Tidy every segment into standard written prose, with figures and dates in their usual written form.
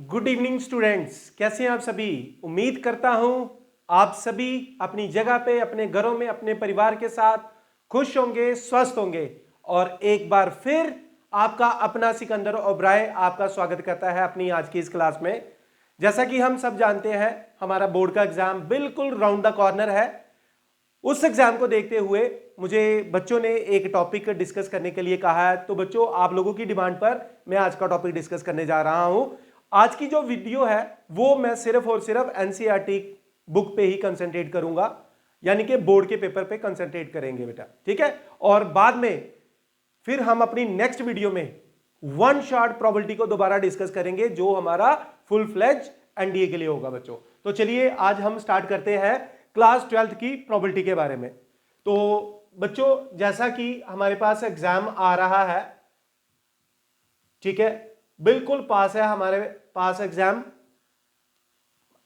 Good evening students, कैसे हैं आप सभी। उम्मीद करता हूं आप सभी अपनी जगह पे, अपने घरों में, अपने परिवार के साथ खुश होंगे, स्वस्थ होंगे। और एक बार फिर आपका अपना सिकंदर ओबराय आपका स्वागत करता है अपनी आज की इस क्लास में। जैसा कि हम सब जानते हैं, हमारा बोर्ड का एग्जाम बिल्कुल राउंड द कॉर्नर है। उस एग्जाम को देखते हुए मुझे बच्चों ने एक टॉपिक डिस्कस करने के लिए कहा है, तो बच्चों आप लोगों की डिमांड पर मैं आज का टॉपिक डिस्कस करने जा रहा हूं। आज की जो वीडियो है वो मैं सिर्फ और सिर्फ एनसीईआरटी बुक पे ही कंसंट्रेट करूंगा, यानी कि बोर्ड के पेपर पे कंसंट्रेट करेंगे बेटा, ठीक है। और बाद में फिर हम अपनी नेक्स्ट वीडियो में वन शॉट प्रोबेबिलिटी को दोबारा डिस्कस करेंगे, जो हमारा फुल फ्लेज एनडीए के लिए होगा बच्चों। तो चलिए आज हम स्टार्ट करते हैं क्लास 12th की प्रोबेबिलिटी के बारे में। तो बच्चों जैसा कि हमारे पास एग्जाम आ रहा है, ठीक है, बिल्कुल पास है हमारे पास एग्जाम।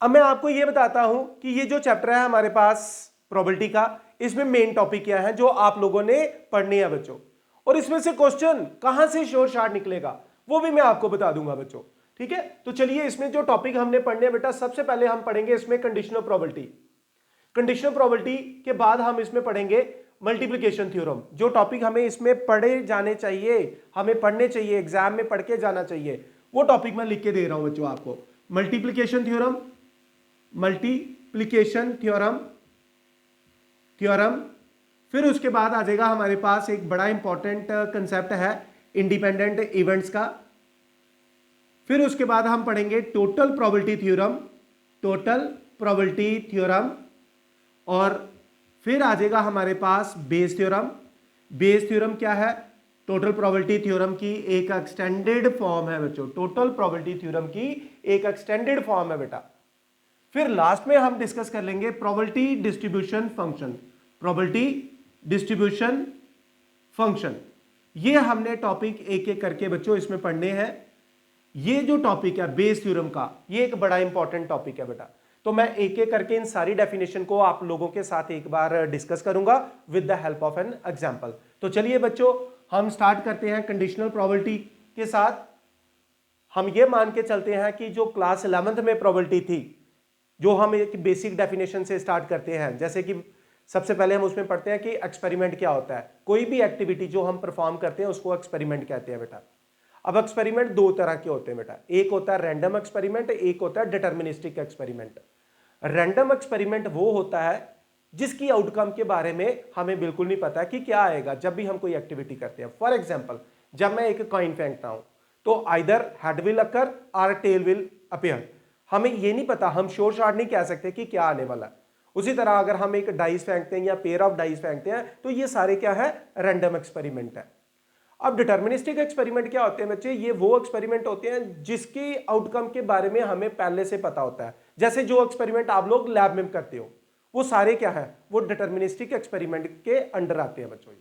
अब मैं आपको यह बताता हूं कि ये जो चैप्टर है हमारे पास प्रोबेबिलिटी का, इसमें मेन टॉपिक क्या है जो आप लोगों ने पढ़नी है बच्चों, और इसमें से क्वेश्चन कहां से श्योर शॉर्ट निकलेगा वो भी मैं आपको बता दूंगा बच्चों, ठीक है। तो चलिए इसमें जो टॉपिक हमने पढ़ने हैं बेटा, सबसे पहले हम पढ़ेंगे इसमें कंडीशनल प्रोबेबिलिटी। कंडीशनल प्रोबेबिलिटी के बाद हम इसमें पढ़ेंगे मल्टीप्लिकेशन थ्योरम। जो टॉपिक हमें इसमें पढ़े जाने चाहिए, हमें पढ़ने चाहिए, एग्जाम में पढ़ के जाना चाहिए, वो टॉपिक मैं लिख के दे रहा हूं बच्चों आपको। मल्टीप्लिकेशन थ्योरम, मल्टीप्लिकेशन थ्योरम, फिर उसके बाद आ जाएगा हमारे पास एक बड़ा इंपॉर्टेंट कंसेप्ट है इंडिपेंडेंट इवेंट्स का। फिर उसके बाद हम पढ़ेंगे total probability theorem, total probability theorem. और फिर आ जाएगा हमारे पास बेस थ्योरम। बेस थ्योरम क्या है? टोटल प्रोबेबिलिटी थ्योरम की एक एक्सटेंडेड फॉर्म है बच्चों, टोटल प्रोबेबिलिटी थ्योरम की एक एक्सटेंडेड फॉर्म है बेटा। फिर लास्ट में हम डिस्कस कर लेंगे probability distribution function, probability distribution function. ये हमने टॉपिक एक एक करके बच्चों इसमें पढ़ने हैं। ये जो टॉपिक है बेस थ्योरम का, ये एक बड़ा इंपॉर्टेंट टॉपिक है बेटा। तो मैं एक एक करके इन सारी डेफिनेशन को आप लोगों के साथ एक बार डिस्कस करूंगा with the help of an example. तो चलिए बच्चों हम स्टार्ट करते हैं कंडीशनल प्रोबेबिलिटी के साथ। हम ये मान के चलते हैं कि जो क्लास 11th में प्रोबेबिलिटी थी, जो हम एक बेसिक डेफिनेशन से स्टार्ट करते हैं, जैसे कि सबसे पहले हम उसमें पढ़ते हैं कि एक्सपेरिमेंट क्या होता है। कोई भी एक्टिविटी जो हम परफॉर्म करते हैं उसको एक्सपेरिमेंट कहते हैं बेटा। अब एक्सपेरिमेंट दो तरह के होते हैं बेटा, एक होता है रैंडम एक्सपेरिमेंट, एक होता है डिटर्मिनिस्टिक एक्सपेरिमेंट। रैंडम एक्सपेरिमेंट वो होता है जिसकी आउटकम के बारे में हमें बिल्कुल नहीं पता कि क्या आएगा जब भी हम कोई एक्टिविटी करते हैं। फॉर एग्जांपल, जब मैं एक कॉइन फेंकता हूं तो आइदर हेड विल अकर और टेल विल अपीयर। हमें ये नहीं पता, हम श्योर शॉट नहीं कह सकते कि क्या आने वाला है। उसी तरह अगर हम एक डाइस फेंकते हैं या पेयर ऑफ डाइस फेंकते हैं तो ये सारे क्या है? रैंडम एक्सपेरिमेंट है। अब डिटर्मिनिस्टिक एक्सपेरिमेंट क्या होते हैं बच्चे? ये वो एक्सपेरिमेंट होते हैं जिसके आउटकम के बारे में हमें पहले से पता होता है। जैसे जो एक्सपेरिमेंट आप लोग लैब में करते हो, वो सारे क्या है? वो डिटर्मिनिस्टिक एक्सपेरिमेंट के अंडर आते हैं बच्चों,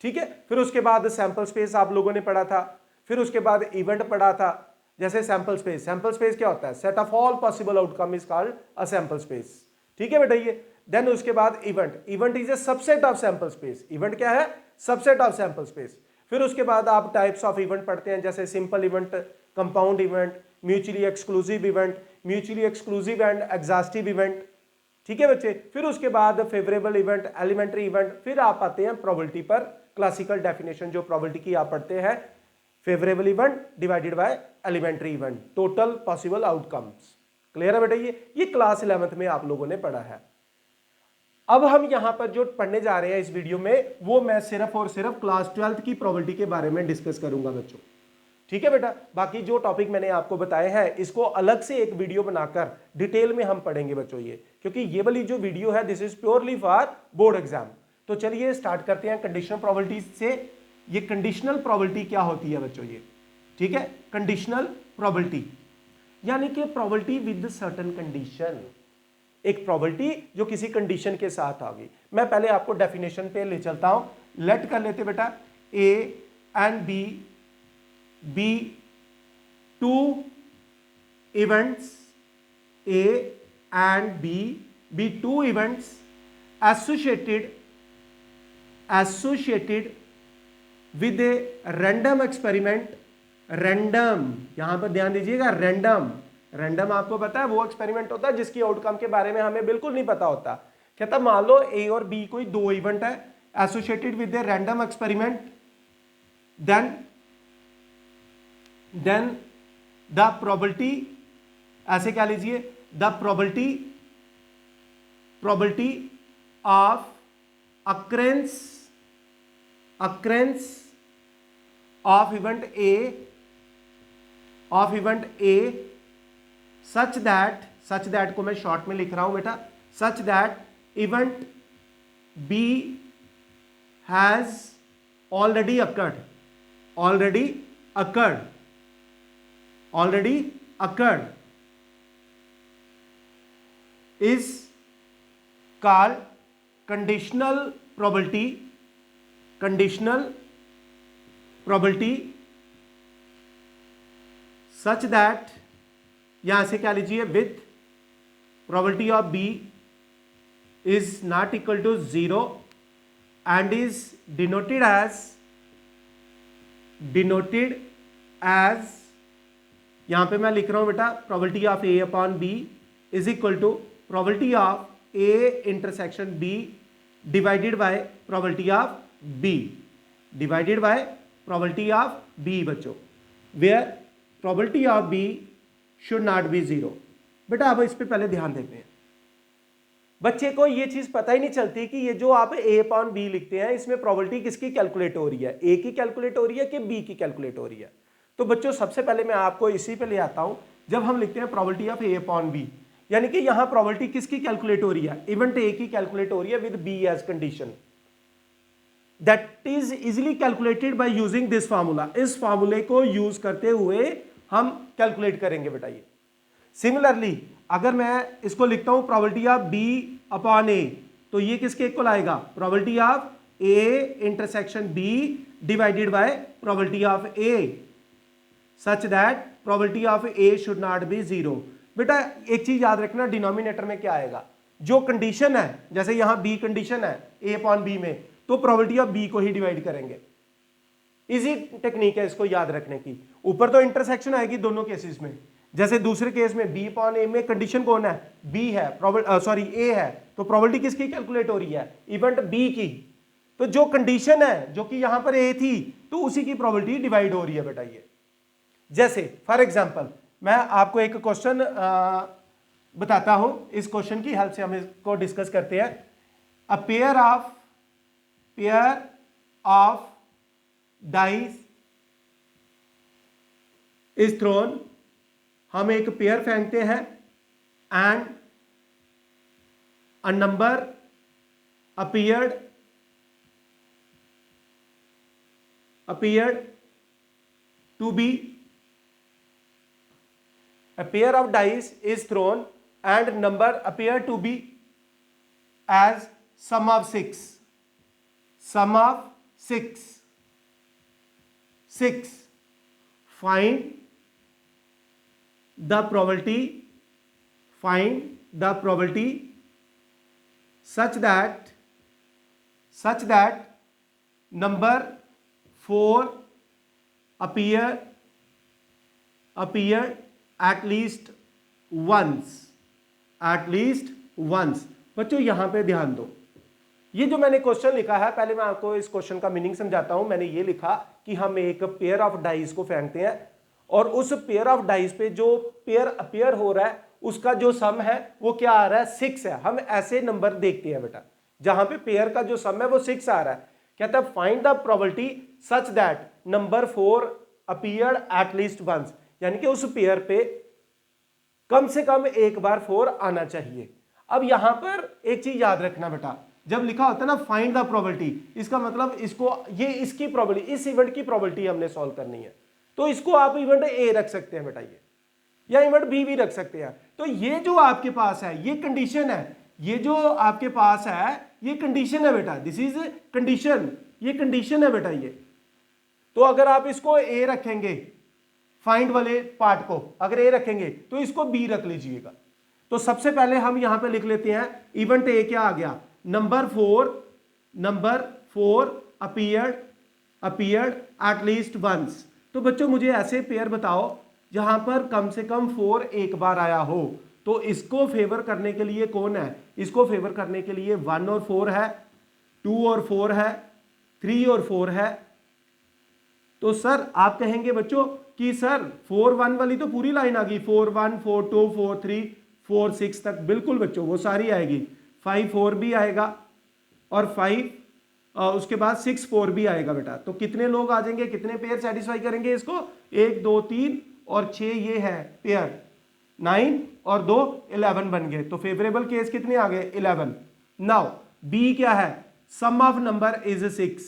ठीक है। फिर उसके बाद सैंपल स्पेस आप लोगों ने पढ़ा था, फिर उसके बाद इवेंट पढ़ा था। जैसे सैंपल स्पेस, सैंपल स्पेस क्या होता है? Set of all possible outcome is called a sample space, ठीक है बेटा ये। देन उसके बाद event, event is a subset of sample space. Event क्या है? Subset of sample space. फिर उसके बाद आप टाइप्स ऑफ इवेंट पढ़ते हैं, जैसे simple event, compound event, mutually exclusive event, mutually exclusive and exhaustive event, ठीक है बच्चे। फिर उसके बाद फेवरेबल इवेंट, एलिमेंट्री इवेंट। फिर आप आते हैं प्रोबेबिलिटी पर। क्लासिकल डेफिनेशन जो प्रोबेबिलिटी की आप पढ़ते हैं, favourable event divided by elementary event, total possible outcomes. Clear है बेटा? ये क्लास 11th में आप लोगों ने पढ़ा है। अब हम यहां पर जो पढ़ने जा रहे हैं इस वीडियो में, वो मैं सिर्फ और सिर्फ क्लास 12th की प्रोबेबिलिटी के बारे में डिस्कस करूंगा बच्चों, ठीक है बेटा। बाकी जो टॉपिक मैंने आपको बताए हैं इसको अलग से एक वीडियो बनाकर डिटेल में हम पढ़ेंगे बच्चों ये, क्योंकि ये वाली जो वीडियो है this is purely for board exam. तो चलिए स्टार्ट करते हैं कंडीशनल प्रोबेबिलिटी से। ये कंडीशनल प्रोबेबिलिटी क्या होती है बच्चों ये, ठीक है। कंडीशनल प्रोबेबिलिटी यानी कि प्रोबेबिलिटी विद सर्टेन कंडीशन, एक प्रोबेबिलिटी जो किसी कंडीशन के साथ आ गई। मैं पहले आपको डेफिनेशन पे ले चलता हूं। लेट कर लेते बेटा A and B two events, A and B two events associated with a random experiment. Random, यहां पर ध्यान दीजिएगा, रैंडम रैंडम आपको पता है वो एक्सपेरिमेंट होता है जिसकी आउटकम के बारे में हमें बिल्कुल नहीं पता होता। कहता मान लो ए और बी कोई दो इवेंट है associated with a random experiment, then the probability, ऐसे क्या लीजिए, the probability of occurrence of event A such that को मैं शॉर्ट में लिख रहा हूं बेटा, such that event B has already occurred is called conditional probability such that, यहां से क्या लीजिए, with probability of B is not equal to 0 and is denoted as यहां पे मैं लिख रहा हूं बेटा probability of A upon B is equal to probability of A intersection B divided by probability of B बच्चों, where probability of B should not be 0। बेटा अब इस पे पहले ध्यान देते हैं। बच्चे को ये चीज पता ही नहीं चलती कि ये जो आप A अपॉन B लिखते हैं इसमें प्रोबेबिलिटी किसकी कैलकुलेट हो रही है, A की कैलकुलेट हो रही है कि B की कैलकुलेट हो रही है। तो बच्चों सबसे पहले मैं आपको इसी पे ले आता हूं, जब हम लिखते हैं probability of A upon B, यानी कि यहां प्रोबेबिलिटी किसकी कैलकुलेट हो रही है, इवेंट ए की कैलकुलेट हो रही है with B as condition. That is easily calculated by using this formula. इस फार्मूले को यूज करते हुए हम कैलकुलेट करेंगे बेटा ये। सिमिलरली अगर मैं इसको लिखता हूं probability of B upon A, तो ये किसके इक्वल आएगा, probability of A intersection B divided by probability of A such that probability of A should not be 0। बेटा एक चीज याद रखना, डिनोमिनेटर में क्या आएगा, जो कंडीशन है, जैसे यहां बी कंडीशन है ए अपॉन बी में, तो प्रोबेबिलिटी ऑफ बी को ही डिवाइड करेंगे। इजी टेक्निक है इसको याद रखने की। ऊपर तो इंटरसेक्शन आएगी दोनों केसेस में, जैसे दूसरे केस में बी अपॉन ए में कंडीशन कौन है, बी है, ए है, तो प्रोबेबिलिटी किसकी कैलकुलेट हो रही है, इवेंट बी की। तो जो कंडीशन है जो कि यहां पर ए थी, तो उसी की प्रोबेबिलिटी डिवाइड हो रही है बेटा ये। जैसे फॉर एग्जाम्पल मैं आपको एक क्वेश्चन बताता हूं, इस क्वेश्चन की हेल्प से हम इसको डिस्कस करते हैं। A pair of dice is throne, हम एक पेयर फेंकते हैं, and a number appeared to be, a pair of dice is thrown and number appeared to be as sum of 6 find the probability such that number 4 appeared at least once। बच्चों यहां पे ध्यान दो, ये जो मैंने क्वेश्चन लिखा है, पहले मैं आपको इस क्वेश्चन का मीनिंग समझाता हूं। मैंने ये लिखा कि हम एक पेयर ऑफ डाइस को फेंकते हैं और उस पेयर ऑफ डाइस पे जो पेयर अपीयर हो रहा है उसका जो सम है वो क्या आ रहा है, 6 है। हम ऐसे नंबर देखते हैं बेटा जहां पे पेयर का जो सम है वो 6 आ रहा है। कहता है find the probability such that number 4 appeared at least once, यानी कि उस पेयर पे कम से कम एक बार 4 आना चाहिए। अब यहां पर एक चीज याद रखना बेटा, जब लिखा होता है ना फाइंड द प्रोबेबिलिटी, इसका मतलब इसकी प्रोबेबिलिटी, इस इवेंट की प्रोबेबिलिटी हमने सॉल्व करनी है। तो इसको आप इवेंट ए रख सकते हैं बेटा ये, या इवेंट बी भी रख सकते हैं। तो ये जो आपके पास है ये कंडीशन है, ये जो आपके पास है ये कंडीशन है बेटा, दिस इज कंडीशन, ये कंडीशन है बेटा ये। तो अगर आप इसको ए रखेंगे, फाइंड वाले पार्ट को अगर ए रखेंगे तो इसको बी रख लीजिएगा। तो सबसे पहले हम यहां पे लिख लेते हैं इवेंट ए क्या आ गया, number 4 appeared at least once. तो बच्चों मुझे ऐसे पेयर बताओ जहां पर कम से कम 4 एक बार आया हो। तो इसको फेवर करने के लिए कौन है? इसको फेवर करने के लिए 1 और 4 है, 2 और 4 है, 3 और 4 है। तो सर आप कहेंगे बच्चों कि सर 4 1 वाली तो पूरी लाइन आ गई, 4 1 4 2 4 3 4 6 तक। बिल्कुल बच्चों वो सारी आएगी, 5 4 भी आएगा और 5 उसके बाद 6 4 भी आएगा बेटा। तो कितने लोग आ जाएंगे, कितने पेयर सेटिस्फाई करेंगे इसको? 1 2 3 और 6 ये है पेयर, 9 और 2 11 बन गए। तो फेवरेबल केस कितने आ गए? 11। नाउ बी क्या है? Sum of number is 6,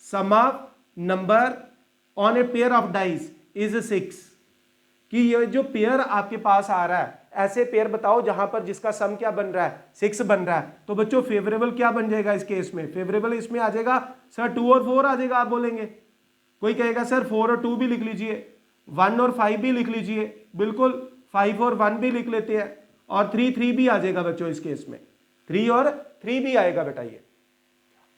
sum of number on a pair of dice is 6। कि ये जो पेयर आपके पास आ रहा है, ऐसे पेयर बताओ जहां पर जिसका सम क्या बन रहा है? 6 बन रहा है। तो बच्चों फेवरेबल क्या बन जाएगा इस केस में? फेवरेबल इसमें आ जाएगा सर 2 और 4 आ जाएगा। आप बोलेंगे, कोई कहेगा सर 4 और 2 भी लिख लीजिए, 1 और 5 भी लिख लीजिए। बिल्कुल 5 और 1 भी लिख लेते हैं, और 3 3 भी आ जाएगा बच्चों इस केस में, 3 और 3 भी आएगा बेटा ये।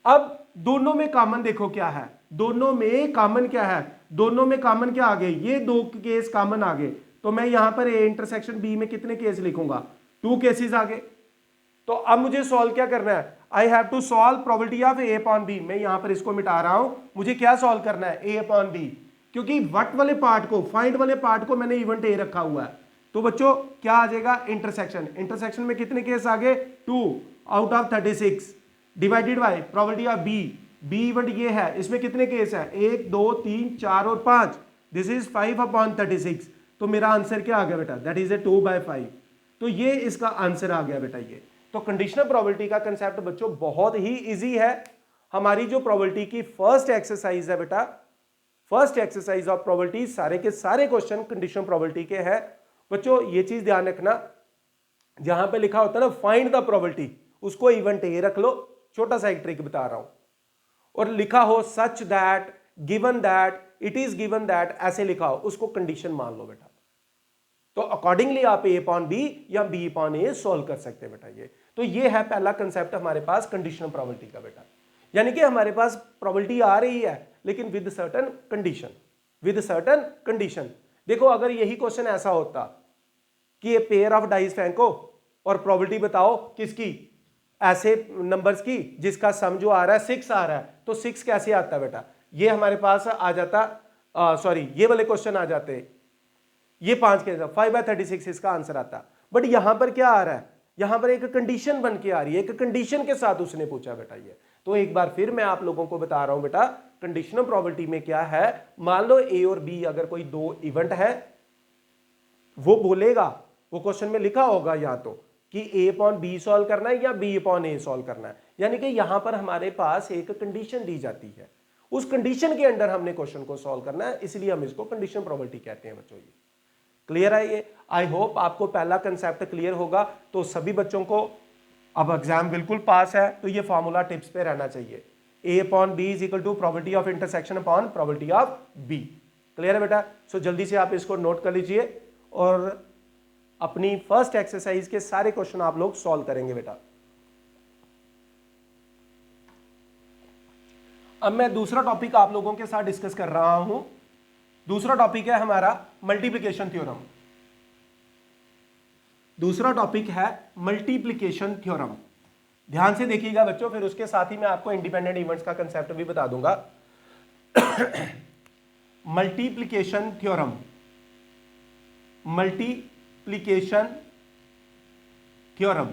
अब दोनों में कॉमन देखो क्या है, दोनों में कॉमन क्या है? दोनों में कॉमन क्या आ गए? ये 2 केस कॉमन आ गए। तो मैं यहां पर ए इंटरसेक्शन बी में कितने केस लिखूंगा? 2 केसेस आ गए। तो अब मुझे सॉल्व क्या करना है? I have to solve probability of A upon B. मैं यहां पर इसको मिटा रहा हूं, मुझे क्या सॉल्व करना है? ए अपॉन बी, क्योंकि वट वाले पार्ट को, फाइंड वाले पार्ट को मैंने इवेंट ए रखा हुआ है। तो बच्चों क्या आ जाएगा? इंटरसेक्शन। इंटरसेक्शन में कितने केस आ गए? 2 out of 36 divided by probability of B. B event ये है, इसमें कितने केस है? 1 2 3 4 और 5। This is 5 upon 36। तो मेरा आंसर क्या आ गया बेटा? दैट इज ए 2/5। तो ये इसका आंसर आ गया बेटा ये। तो कंडीशनल प्रोबेबिलिटी का कंसेप्ट बच्चों बहुत ही इजी है। हमारी जो प्रोबेबिलिटी की फर्स्ट एक्सरसाइज है बेटा, फर्स्ट एक्सरसाइज ऑफ प्रोबेबिलिटी, सारे के सारे क्वेश्चन कंडीशनल प्रोबेबिलिटी के हैं बच्चों। ये चीज ध्यान रखना, जहां पे लिखा होता है ना फाइंड द प्रोबेबिलिटी, उसको इवेंट ए रख लो। छोटा सा एक ट्रिक बता रहा हूं। और लिखा हो such that, given that, it is given that, ऐसे लिखा हो, उसको कंडीशन मान लो बेटा। तो अकॉर्डिंगली आप ए अपॉन बी या बी अपॉन ए सॉल्व कर सकते हैं बेटा ये। तो ये है पहला कंसेप्ट हमारे पास कंडीशनल प्रोबेबिलिटी का बेटा। यानी कि हमारे पास प्रोबेबिलिटी आ रही है लेकिन with certain condition, with certain condition. देखो अगर यही क्वेश्चन ऐसा होता कि ये पेयर ऑफ डाइस फेंको और प्रोबेबिलिटी बताओ किसकी? ऐसे नंबर्स की जिसका सम जो आ रहा है 6 आ रहा है। तो 6 कैसे आता है बेटा? ये हमारे पास आ जाता, सॉरी ये वाले क्वेश्चन आ जाते, ये 5 के 5/36 इसका आंसर आता। बट यहां पर क्या आ रहा है? यहां पर एक कंडीशन बन के आ रही है, एक कंडीशन के साथ उसने पूछा बेटा ये। तो एक बार फिर मैं आप लोगों को बता रहा हूं बेटा, कंडीशनल प्रोबेबिलिटी में क्या है? मान लो ए और बी अगर कोई 2 इवेंट है, वो बोलेगा, वो क्वेश्चन में लिखा होगा या तो कि ए अपॉन बी सॉल्व करना है या बी अपॉन ए सॉल्व करना है। यानी कि यहां पर हमारे पास एक कंडीशन दी जाती है, उस कंडीशन के अंडर हमने क्वेश्चन को सॉल्व करना है, इसलिए हम इसको कंडीशन प्रोबेबिलिटी कहते हैं बच्चों। ये क्लियर है? ये आई होप आपको पहला कंसेप्ट क्लियर होगा। तो सभी बच्चों को अब एग्जाम बिल्कुल पास है, तो ये फॉर्मूला टिप्स पे रहना चाहिए। A upon B is equal to probability of intersection upon probability of B. Clear है बेटा? सो जल्दी से आप इसको नोट कर लीजिए और अपनी फर्स्ट एक्सरसाइज के सारे क्वेश्चन आप लोग सॉल्व करेंगे बेटा। अब मैं दूसरा टॉपिक आप लोगों के साथ डिस्कस कर रहा हूं। दूसरा टॉपिक है हमारा मल्टीप्लिकेशन थ्योरम। दूसरा टॉपिक है मल्टीप्लिकेशन थ्योरम। ध्यान से देखिएगा बच्चों, फिर उसके साथ ही मैं आपको इंडिपेंडेंट इवेंट्स का कंसेप्ट भी बता दूंगा। मल्टीप्लिकेशन थ्योरम, मल्टीप्लिकेशन थ्योरम,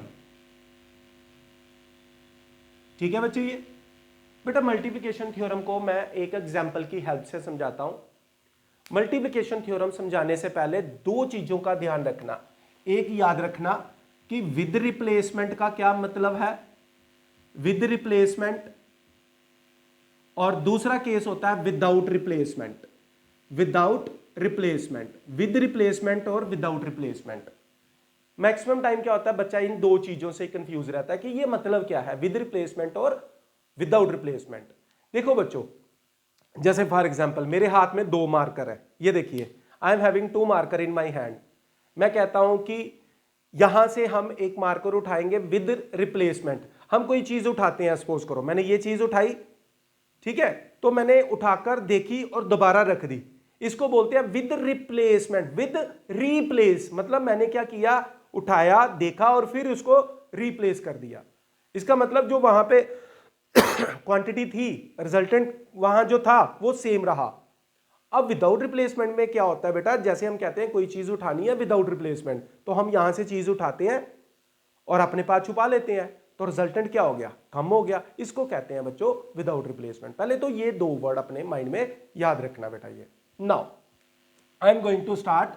ठीक है बच्चों। ये बेटा मल्टीप्लिकेशन थ्योरम को मैं एक एग्जांपल की हेल्प से समझाता हूं। मल्टीप्लिकेशन थ्योरम समझाने से पहले 2 चीजों का ध्यान रखना। एक याद रखना कि विद रिप्लेसमेंट का क्या मतलब है, विद रिप्लेसमेंट, और दूसरा केस होता है without replacement. Without replacement, with replacement और विदाउट रिप्लेसमेंट। मैक्सिमम टाइम क्या होता है, बच्चा इन 2 चीजों से कंफ्यूज रहता है कि ये मतलब क्या है, विद रिप्लेसमेंट और विदाउट रिप्लेसमेंट। देखो बच्चों, जैसे फॉर एग्जांपल मेरे हाथ में 2 मार्कर है, ये देखिए, I am having 2 marker in my hand. मैं कहता हूं कि यहां से हम एक मार्कर उठाएंगे विद रिप्लेसमेंट। हम कोई चीज उठाते हैं, सपोज करो मैंने ये चीज उठाई, ठीक है, तो मैंने उठाकर देखी और दोबारा रख दी। इसको बोलते हैं विद रिप्लेसमेंट, विद रिप्लेस, मतलब मैंने क्या किया, उठाया, देखा और फिर उसको रिप्लेस कर दिया। इसका मतलब जो वहां पे क्वांटिटी थी, रिजल्टेंट वहां जो था वो सेम रहा। अब विदाउट रिप्लेसमेंट में क्या होता है बेटा, जैसे हम कहते हैं कोई चीज उठानी है विदाउट रिप्लेसमेंट, तो हम यहां से चीज उठाते हैं और अपने पास छुपा लेते हैं, तो रिजल्टेंट क्या हो गया, कम हो गया। इसको कहते हैं बच्चों विदाउट रिप्लेसमेंट। पहले तो ये दो वर्ड अपने माइंड में याद रखना बेटा। ये now I am going to start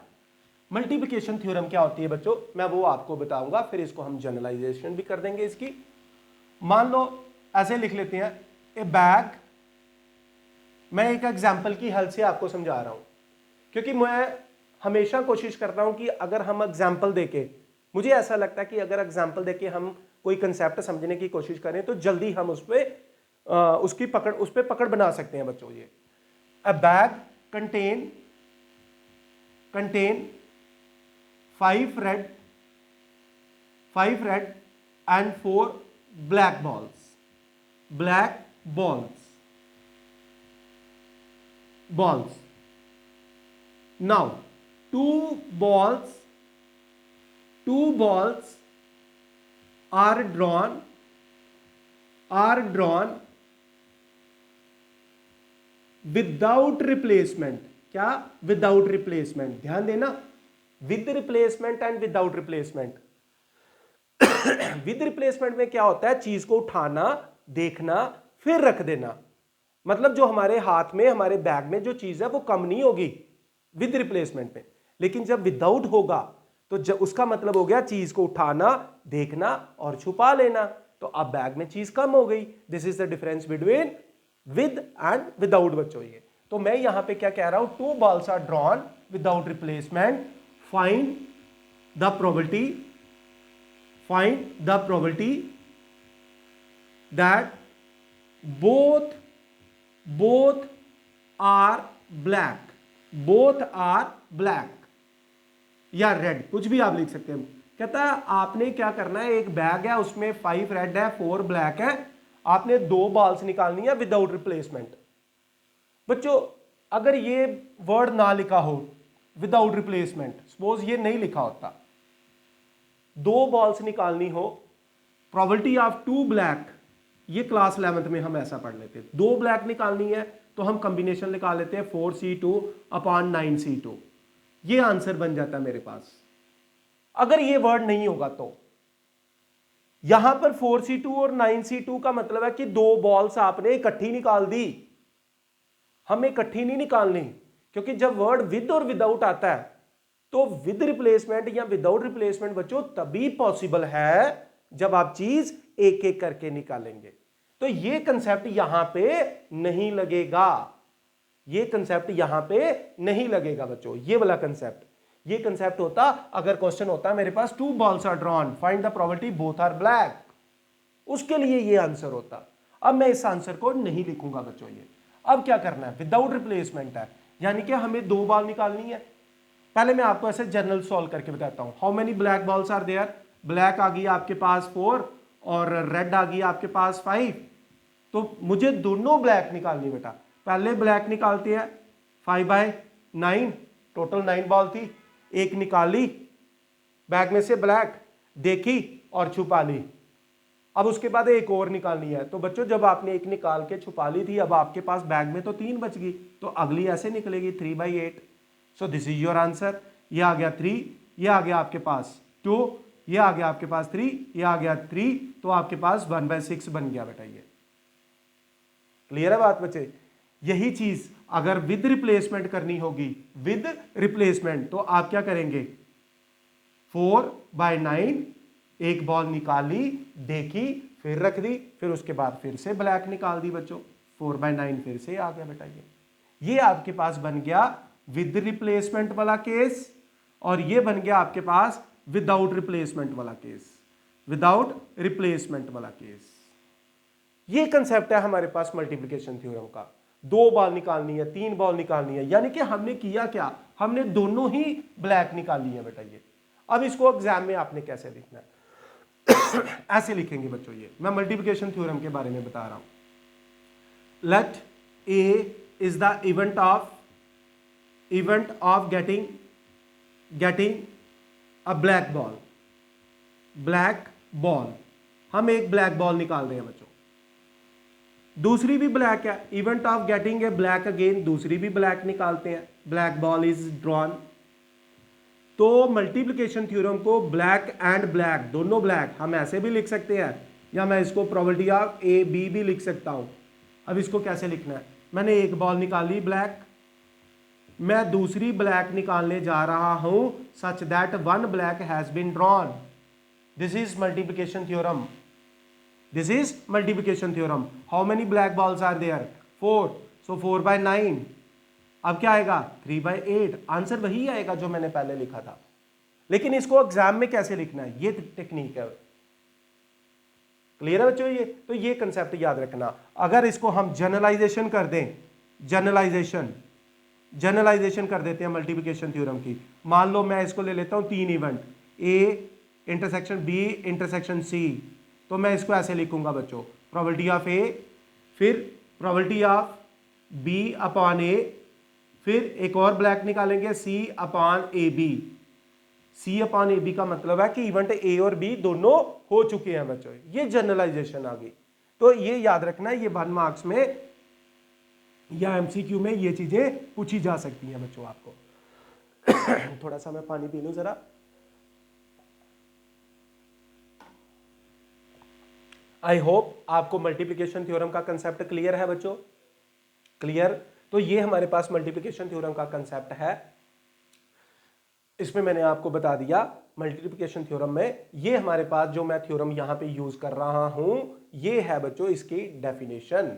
multiplication theorem. क्या होती है बच्चों, मैं वो आपको बताऊंगा, फिर इसको हम जनरलाइजेशन भी कर देंगे इसकी। मान लो ऐसे लिख लेते हैं, ए बैग, मैं एक एग्जाम्पल की हेल्प से आपको समझा रहा हूं, क्योंकि मैं हमेशा कोशिश करता हूं कि अगर हम एग्जाम्पल देके, मुझे ऐसा लगता है कि अगर एग्जाम्पल देके हम कोई कंसेप्ट समझने की कोशिश करें तो जल्दी हम उस पर पकड़ बना सकते हैं बच्चों। ये अ bag contain 5 red and 4 black balls. Now two balls are drawn without replacement. क्या, विदाउट रिप्लेसमेंट, ध्यान देना, with replacement and without replacement. With replacement में क्या होता है, चीज को उठाना, देखना, फिर रख देना। मतलब जो हमारे हाथ में, हमारे बैग में जो चीज है वो कम नहीं होगी विद रिप्लेसमेंट में। लेकिन जब विदाउट होगा तो जब उसका मतलब हो गया चीज को उठाना, देखना और छुपा लेना, तो अब बैग में चीज कम हो गई। This is the difference between with and without बच्चों। ये तो मैं यहां पे क्या कह रहा हूं, 2 balls are drawn without replacement, find the probability that both are black या रेड, कुछ भी आप लिख सकते हैं। कहता है आपने क्या करना है, एक बैग है उसमें 5 रेड है 4 ब्लैक है, आपने 2 balls निकालनी है विदाउट रिप्लेसमेंट। बच्चों अगर ये वर्ड ना लिखा हो विदाउट रिप्लेसमेंट, सपोज ये नहीं लिखा होता, 2 balls निकालनी हो, प्रोबेबिलिटी ऑफ 2 ब्लैक, ये क्लास 11th में हम ऐसा पढ़ लेते हैं। 2 ब्लैक निकालनी है तो हम कॉम्बिनेशन निकाल लेते हैं 4C2/9C2, ये आंसर बन जाता है मेरे पास। अगर ये वर्ड नहीं होगा तो यहां पर 4C2 और 9C2 का मतलब है कि 2 balls आपने इकट्ठी निकाल दी, हमें इकट्ठी नहीं निकालनी, क्योंकि जब वर्ड विद और विदाउट आता है तो विद रिप्लेसमेंट या विदाउट रिप्लेसमेंट बच्चों तभी पॉसिबल है जब आप चीज एक एक करके निकालेंगे। तो ये कंसेप्ट यहां पे नहीं लगेगा, ये कंसेप्ट यहां पे नहीं लगेगा बच्चों। ये वाला कंसेप्ट, ये कंसेप्ट होता अगर क्वेश्चन होता मेरे पास 2 balls are drawn, find the probability both are black, उसके लिए ये आंसर होता। अब मैं इस आंसर को नहीं लिखूंगा बच्चों। ये अब क्या करना है, विदाउट रिप्लेसमेंट है, यानी कि हमें 2 बॉल निकालनी है। पहले मैं आपको ऐसे जनरल सॉल्व करके बताता हूं। How many black balls are there, black आ गई आपके पास 4 और रेड आ गई आपके पास 5, तो मुझे दोनों ब्लैक निकालनी बेटा। पहले ब्लैक निकालते हैं, 5/9, टोटल 9 बॉल थी, एक निकाली बैग में से ब्लैक, देखी और छुपा ली। अब उसके बाद एक और निकालनी है, तो बच्चों जब आपने एक निकाल के छुपा ली थी, अब आपके पास बैग में तो 3 बच गई, तो अगली ऐसे निकलेगी 3/8। So this is your answer. ये आ गया 3, ये आ गया आपके पास 2, ये आ गया आपके पास 3, ये आ गया 3, तो आपके पास 1/6 बन गया बेटा। ये क्लियर है बात बच्चे। यही चीज अगर विद रिप्लेसमेंट करनी होगी, विद रिप्लेसमेंट, तो आप क्या करेंगे, 4/9, एक बॉल निकाली, देखी, फिर रख दी, फिर उसके बाद फिर से ब्लैक निकाल दी बच्चों, 4/9 फिर से आ गया बेटा। ये आपके पास बन गया विद रिप्लेसमेंट वाला केस, और ये बन गया आपके पास विदाउट रिप्लेसमेंट वाला केस, विदाउट रिप्लेसमेंट वाला केस। ये कंसेप्ट है हमारे पास मल्टीप्लिकेशन थ्योरम का। 2 बॉल निकालनी है, 3 बॉल निकालनी है, यानी कि हमने किया क्या, हमने दोनों ही ब्लैक निकाली है बेटा। ये अब इसको एग्जाम में आपने कैसे लिखना है ऐसे लिखेंगे बच्चों। ये मैं मल्टीप्लिकेशन थ्योरम के बारे में बता रहा हूं। Let A is the event of event of getting a black ball, हम एक ब्लैक बॉल निकाल रहे हैं बच्चों। दूसरी भी ब्लैक है, event of getting a black again, दूसरी भी ब्लैक निकालते हैं, ब्लैक बॉल इज ड्रॉन। तो मल्टीप्लिकेशन थ्योरम को ब्लैक एंड ब्लैक, दोनों ब्लैक, हम ऐसे भी लिख सकते हैं या मैं इसको प्रोबेबिलिटी ऑफ ए बी भी लिख सकता हूं। अब इसको कैसे लिखना है, मैंने एक बॉल निकाली ब्लैक, मैं दूसरी ब्लैक निकालने जा रहा हूं such that one black has been drawn. This is multiplication theorem, this is multiplication theorem. How many black balls are there, 4, so 4/9। अब क्या आएगा 3/8, आंसर वही आएगा जो मैंने पहले लिखा था। लेकिन इसको एग्जाम में कैसे लिखना है, ये टेक्निक है। क्लियर है बच्चों? ये तो ये कंसेप्ट याद रखना। अगर इसको हम जनरलाइजेशन कर दें, जनरलाइजेशन कर देते हैं मल्टीप्लिकेशन थ्योरम की। मान लो मैं इसको ले लेता हूं 3 event, A intersection B intersection C, तो मैं इसको ऐसे लिखूंगा बच्चों, प्रोबेबिलिटी ऑफ ए, फिर probability of B upon A, फिर एक और ब्लैक निकालेंगे C upon A B. C upon A B का मतलब है कि इवेंट ए और बी दोनों हो चुके हैं बच्चों। ये जनरलाइजेशन आ गई। तो ये याद रखना है, ये 1 मार्क्स में या एमसीक्यू में ये चीजें पूछी जा सकती हैं बच्चों आपको। थोड़ा सा मैं पानी पी लूं जरा। आई होप आपको मल्टीप्लिकेशन थ्योरम का कंसेप्ट क्लियर है बच्चों। क्लियर? तो ये हमारे पास मल्टीप्लिकेशन थ्योरम का कंसेप्ट है। इसमें मैंने आपको बता दिया मल्टीप्लिकेशन थ्योरम में ये हमारे पास जो मैं थ्योरम यहां पे यूज कर रहा हूं, ये है बच्चों इसकी डेफिनेशन।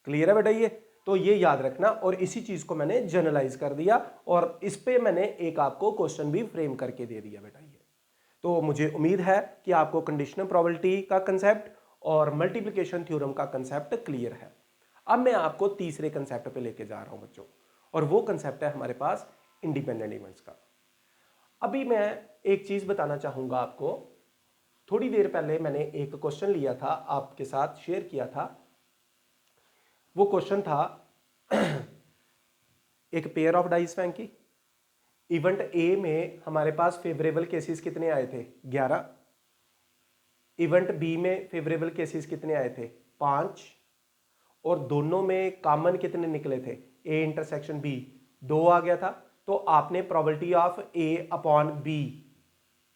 क्लियर है बेटा? ये तो ये याद रखना, और इसी चीज को मैंने जनरलाइज कर दिया और इस पे मैंने एक आपको क्वेश्चन भी फ्रेम करके दे दिया बेटा। ये तो मुझे उम्मीद है कि आपको कंडीशनल प्रोबेबिलिटी का कंसेप्ट और मल्टीप्लिकेशन थ्योरम का कंसेप्ट क्लियर है। अब मैं आपको तीसरे कंसेप्ट पे लेके जा रहा हूं बच्चों, और वो कंसेप्ट है हमारे पास इंडिपेंडेंट इवेंट्स का। अभी मैं एक चीज बताना चाहूंगा आपको। थोड़ी देर पहले मैंने एक क्वेश्चन लिया था, आपके साथ शेयर किया था। वो क्वेश्चन था एक पेयर ऑफ डाइस फेंकी, इवेंट ए में हमारे पास फेवरेबल केसेस कितने आए थे, 11। इवेंट बी में फेवरेबल केसेस कितने आए थे, 5। और दोनों में कॉमन कितने निकले थे, ए इंटरसेक्शन बी 2 आ गया था। तो आपने probability of A upon B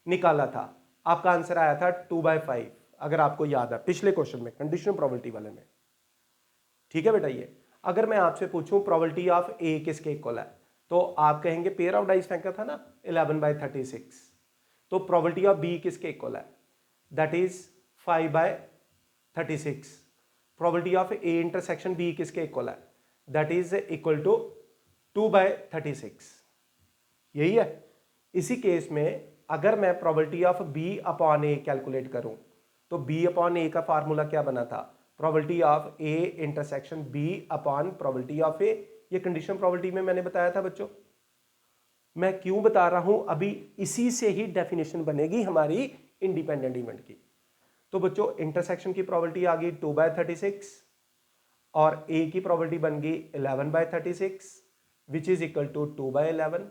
निकाला था, आपका आंसर आया था 2/5, अगर आपको याद है पिछले क्वेश्चन में कंडीशनल प्रोबेबिलिटी वाले में। ठीक है बेटा? ये अगर मैं आपसे पूछूं प्रोबेबिलिटी ऑफ ए किसके इक्वल है, तो आप कहेंगे पेयर ऑफ डाइस फेंका था ना 11/36, तो प्रोबेबिलिटी ऑफ बी किसके इक्वल है, that is 5/36। Probability of A intersection B किसके इक्वल है, दैट इज इक्वल टू 2/36। यही है। इसी केस में अगर मैं probability of B upon A calculate करूं, तो बी अपॉन ए का फार्मूला क्या बना था, probability of A intersection B upon probability of A. ये कंडीशन प्रोबेबिलिटी में मैंने बताया था बच्चों। मैं क्यों बता रहा हूं, अभी इसी से ही डेफिनेशन बनेगी हमारी इंडिपेंडेंट इवेंट की। तो बच्चों इंटरसेक्शन की प्रोबेबिलिटी आ गई 2/36 और ए की प्रोबेबिलिटी बन गई 11/36 विच इज इक्वल टू 2/11।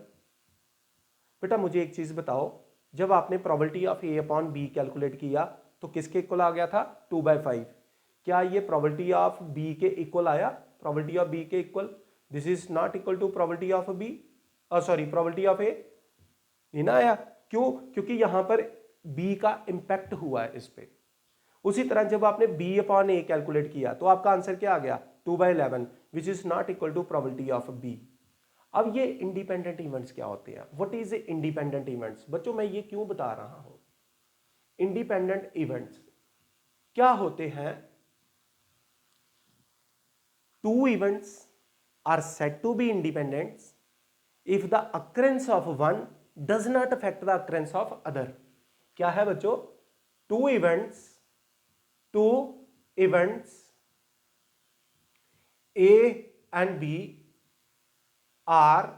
बेटा मुझे एक चीज बताओ, जब आपने probability of A upon B calculate किया तो किसके इक्वल आ गया था, 2/5। क्या ये प्रोबेबिलिटी ऑफ बी के इक्वल आया, प्रोबेबिलिटी ऑफ बी के equal? This is not equal to probability of B, sorry probability of A, नहीं ना आया। क्यों? क्योंकि यहां पर बी का इंपैक्ट हुआ है इस पे। उसी तरह जब आपने बी अपॉन ए कैलकुलेट किया तो आपका आंसर क्या आ गया, 2/11 which is not equal to probability of B. अब ये इंडिपेंडेंट इवेंट्स क्या होते हैं, व्हाट इज इंडिपेंडेंट इवेंट्स? बच्चों मैं ये क्यों बता रहा हूं, इंडिपेंडेंट इवेंट्स क्या होते हैं, two events are said to be independent if the occurrence of one does not affect the occurrence of other। क्या है बच्चों, two events A and B are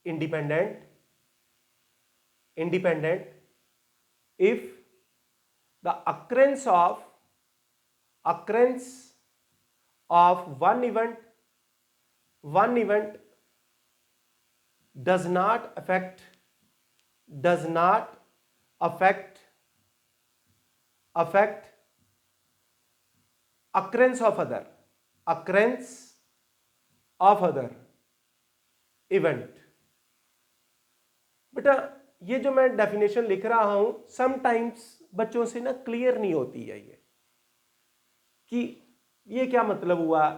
independent if the occurrence of one event does not affect occurrence of other event। बेटा ये जो मैं definition लिख रहा हूं समटाइम्स बच्चों से ना क्लियर नहीं होती है ये कि ये क्या मतलब हुआ।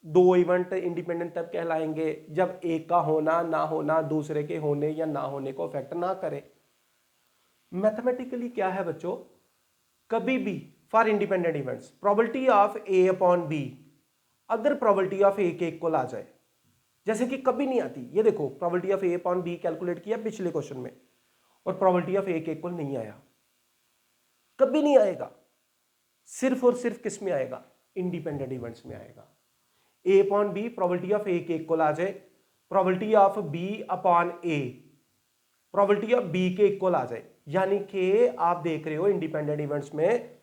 दो इवेंट इंडिपेंडेंट तब कहलाएंगे जब एक का होना ना होना दूसरे के होने या ना होने को अफेक्ट ना करे। मैथमेटिकली क्या है बच्चों, कभी भी for independent events probability of A upon B अगर प्रोबेबिलिटी ऑफ ए के इक्वल आ जाए, जैसे कि कभी नहीं आती। ये देखो probability of A upon B calculate किया पिछले क्वेश्चन में और प्रोबेबिलिटी ऑफ ए के इक्वल नहीं आया, कभी नहीं आएगा। सिर्फ और सिर्फ किस में आएगा, इंडिपेंडेंट इवेंट्स में आएगा। A upon B probability of A के इक्वल आ जाए, probability of B upon A probability of B के इक्वल आ जाए, यानी कि आप देख रहे हो इंडिपेंडेंट इवेंट्स में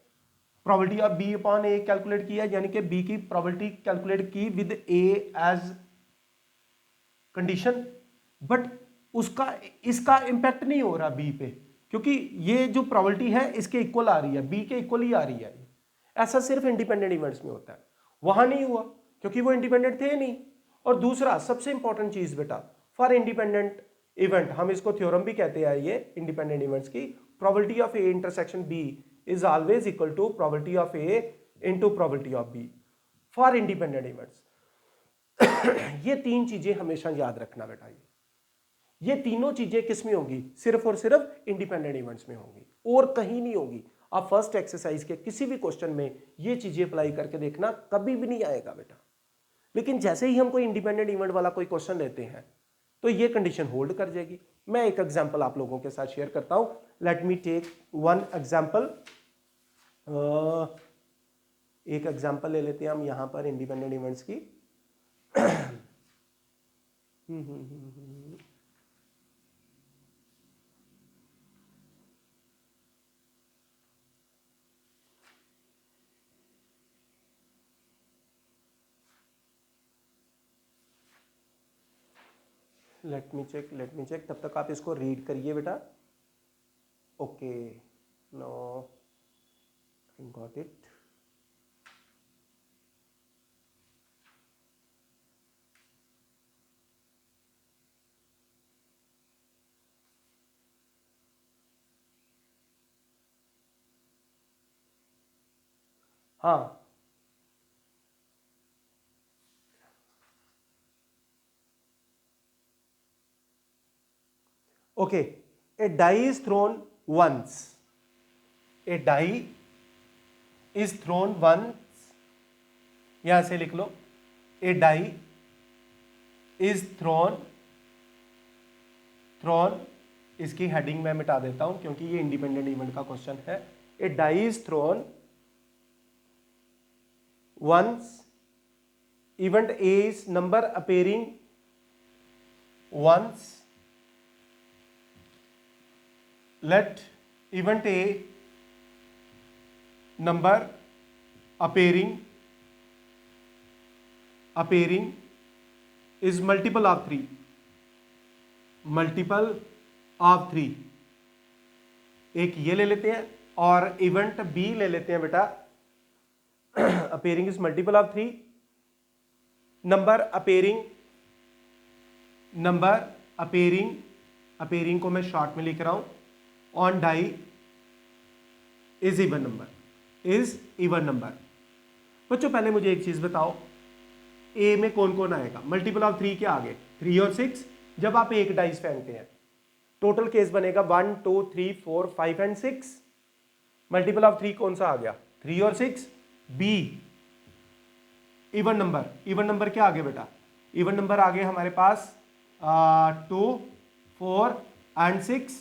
probability of B upon A calculate किया, यानी कि बी की प्रोबेबिलिटी कैलकुलेट की with A as condition, but उसका इसका इंपैक्ट नहीं हो रहा बी पे, क्योंकि ये जो प्रोबेबिलिटी है इसके इक्वल आ रही है, बी के इक्वल ही आ रही है। ऐसा सिर्फ इंडिपेंडेंट इवेंट्स में होता है, वहां नहीं हुआ क्योंकि वो इंडिपेंडेंट थे नहीं। और दूसरा सबसे इंपॉर्टेंट चीज बेटा, फॉर इंडिपेंडेंट इवेंट, हम इसको थ्योरम भी कहते हैं ये इंडिपेंडेंट इवेंट्स की, probability of A intersection B is always equal to probability of A into probability of B for independent events. ये तीन चीजें हमेशा याद रखना बेटा। ये तीनों चीजें किस में होंगी, सिर्फ और सिर्फ इंडिपेंडेंट इवेंट्स में होंगी और कहीं नहीं होगी। आप फर्स्ट एक्सरसाइज के किसी भी क्वेश्चन में ये चीजें अप्लाई करके देखना, कभी भी नहीं आएगा बेटा। लेकिन जैसे ही हम कोई इंडिपेंडेंट इवेंट वाला कोई क्वेश्चन लेते हैं तो ये कंडीशन होल्ड कर जाएगी। मैं एक एग्जांपल आप लोगों के साथ शेयर करता हूं। Let me take one example. एक एग्जांपल ले लेते हैं हम यहां पर इंडिपेंडेंट इवेंट्स की। लेट मी चेक, तब तक आप इसको रीड करिए बेटा। Okay, no I got it. हाँ, okay, a die is thrown once, a die is thrown once, यहां से लिख लो, a die is thrown, इसकी हेडिंग मैं मिटा देता हूं क्योंकि ये इंडिपेंडेंट इवेंट का क्वेश्चन है। a die is thrown once, event A is number appearing once, let event A number appearing is multiple of 3, एक ये ले लेते हैं और इवेंट बी ले लेते हैं बेटा। appearing is multiple of 3, number appearing को मैं शॉर्ट में लिख रहा हूं, on die is even number. बच्चों पहले मुझे एक चीज बताओ, ए में कौन कौन आएगा, मल्टीपल ऑफ 3 क्या आगे, 3 और 6। जब आप एक डाइस फेंकते हैं टोटल केस बनेगा 1 2 3 4 5 एंड 6। मल्टीपल ऑफ 3 कौन सा आ गया, 3 और 6। बी इवन नंबर क्या आगे बेटा, इवन नंबर आगे हमारे पास 2 4 एंड 6।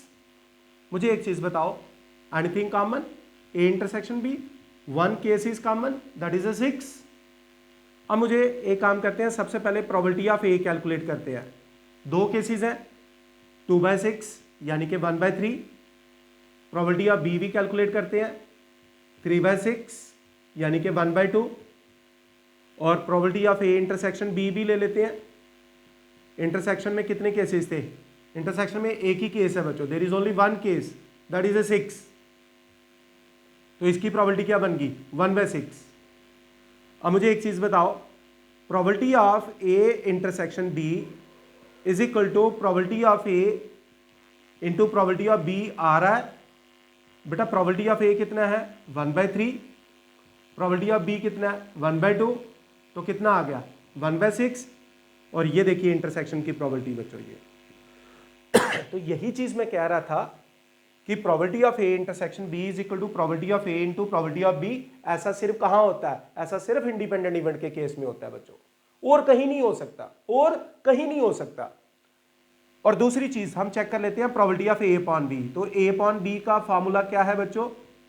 मुझे एक चीज बताओ, anything common, A intersection B, one case is common that is 6। अब मुझे एक काम करते हैं, सबसे पहले प्रोबेबिलिटी ऑफ ए कैलकुलेट करते हैं। दो केसेस हैं, 2/6 यानी कि 1/3। प्रोबेबिलिटी ऑफ बी भी कैलकुलेट करते हैं, 3/6 यानी कि 1/2। और probability of A intersection B भी ले लेते हैं, इंटरसेक्शन में कितने केसेस थे? इंटरसेक्शन में एक ही केस है बच्चों, there is only one case, that is A 6। तो इसकी प्रोबेबिलिटी क्या बन गई? 1/6। अब मुझे एक चीज बताओ, probability of A intersection B is equal to probability of A into probability of B आ रहा है बेटा। प्रोबेबिलिटी ऑफ ए कितना है? 1/3। प्रोबेबिलिटी ऑफ बी कितना है? 1/2। तो कितना आ गया? 1/6। और ये देखिए इंटरसेक्शन की प्रोबेबिलिटी बच्चों ये। तो यही चीज मैं कह रहा था कि probability of A intersection B is equal to probability of A into probability of B. ऐसा सिर्फ कहां होता है? ऐसा सिर्फ इंडिपेंडेंट इवेंट के केस में होता है बच्चों, और कहीं नहीं हो सकता, और कहीं नहीं हो सकता। और दूसरी चीज हम चेक कर लेते हैं probability of A upon B. तो ए अपॉन बी का फॉर्मूला क्या है बच्चों?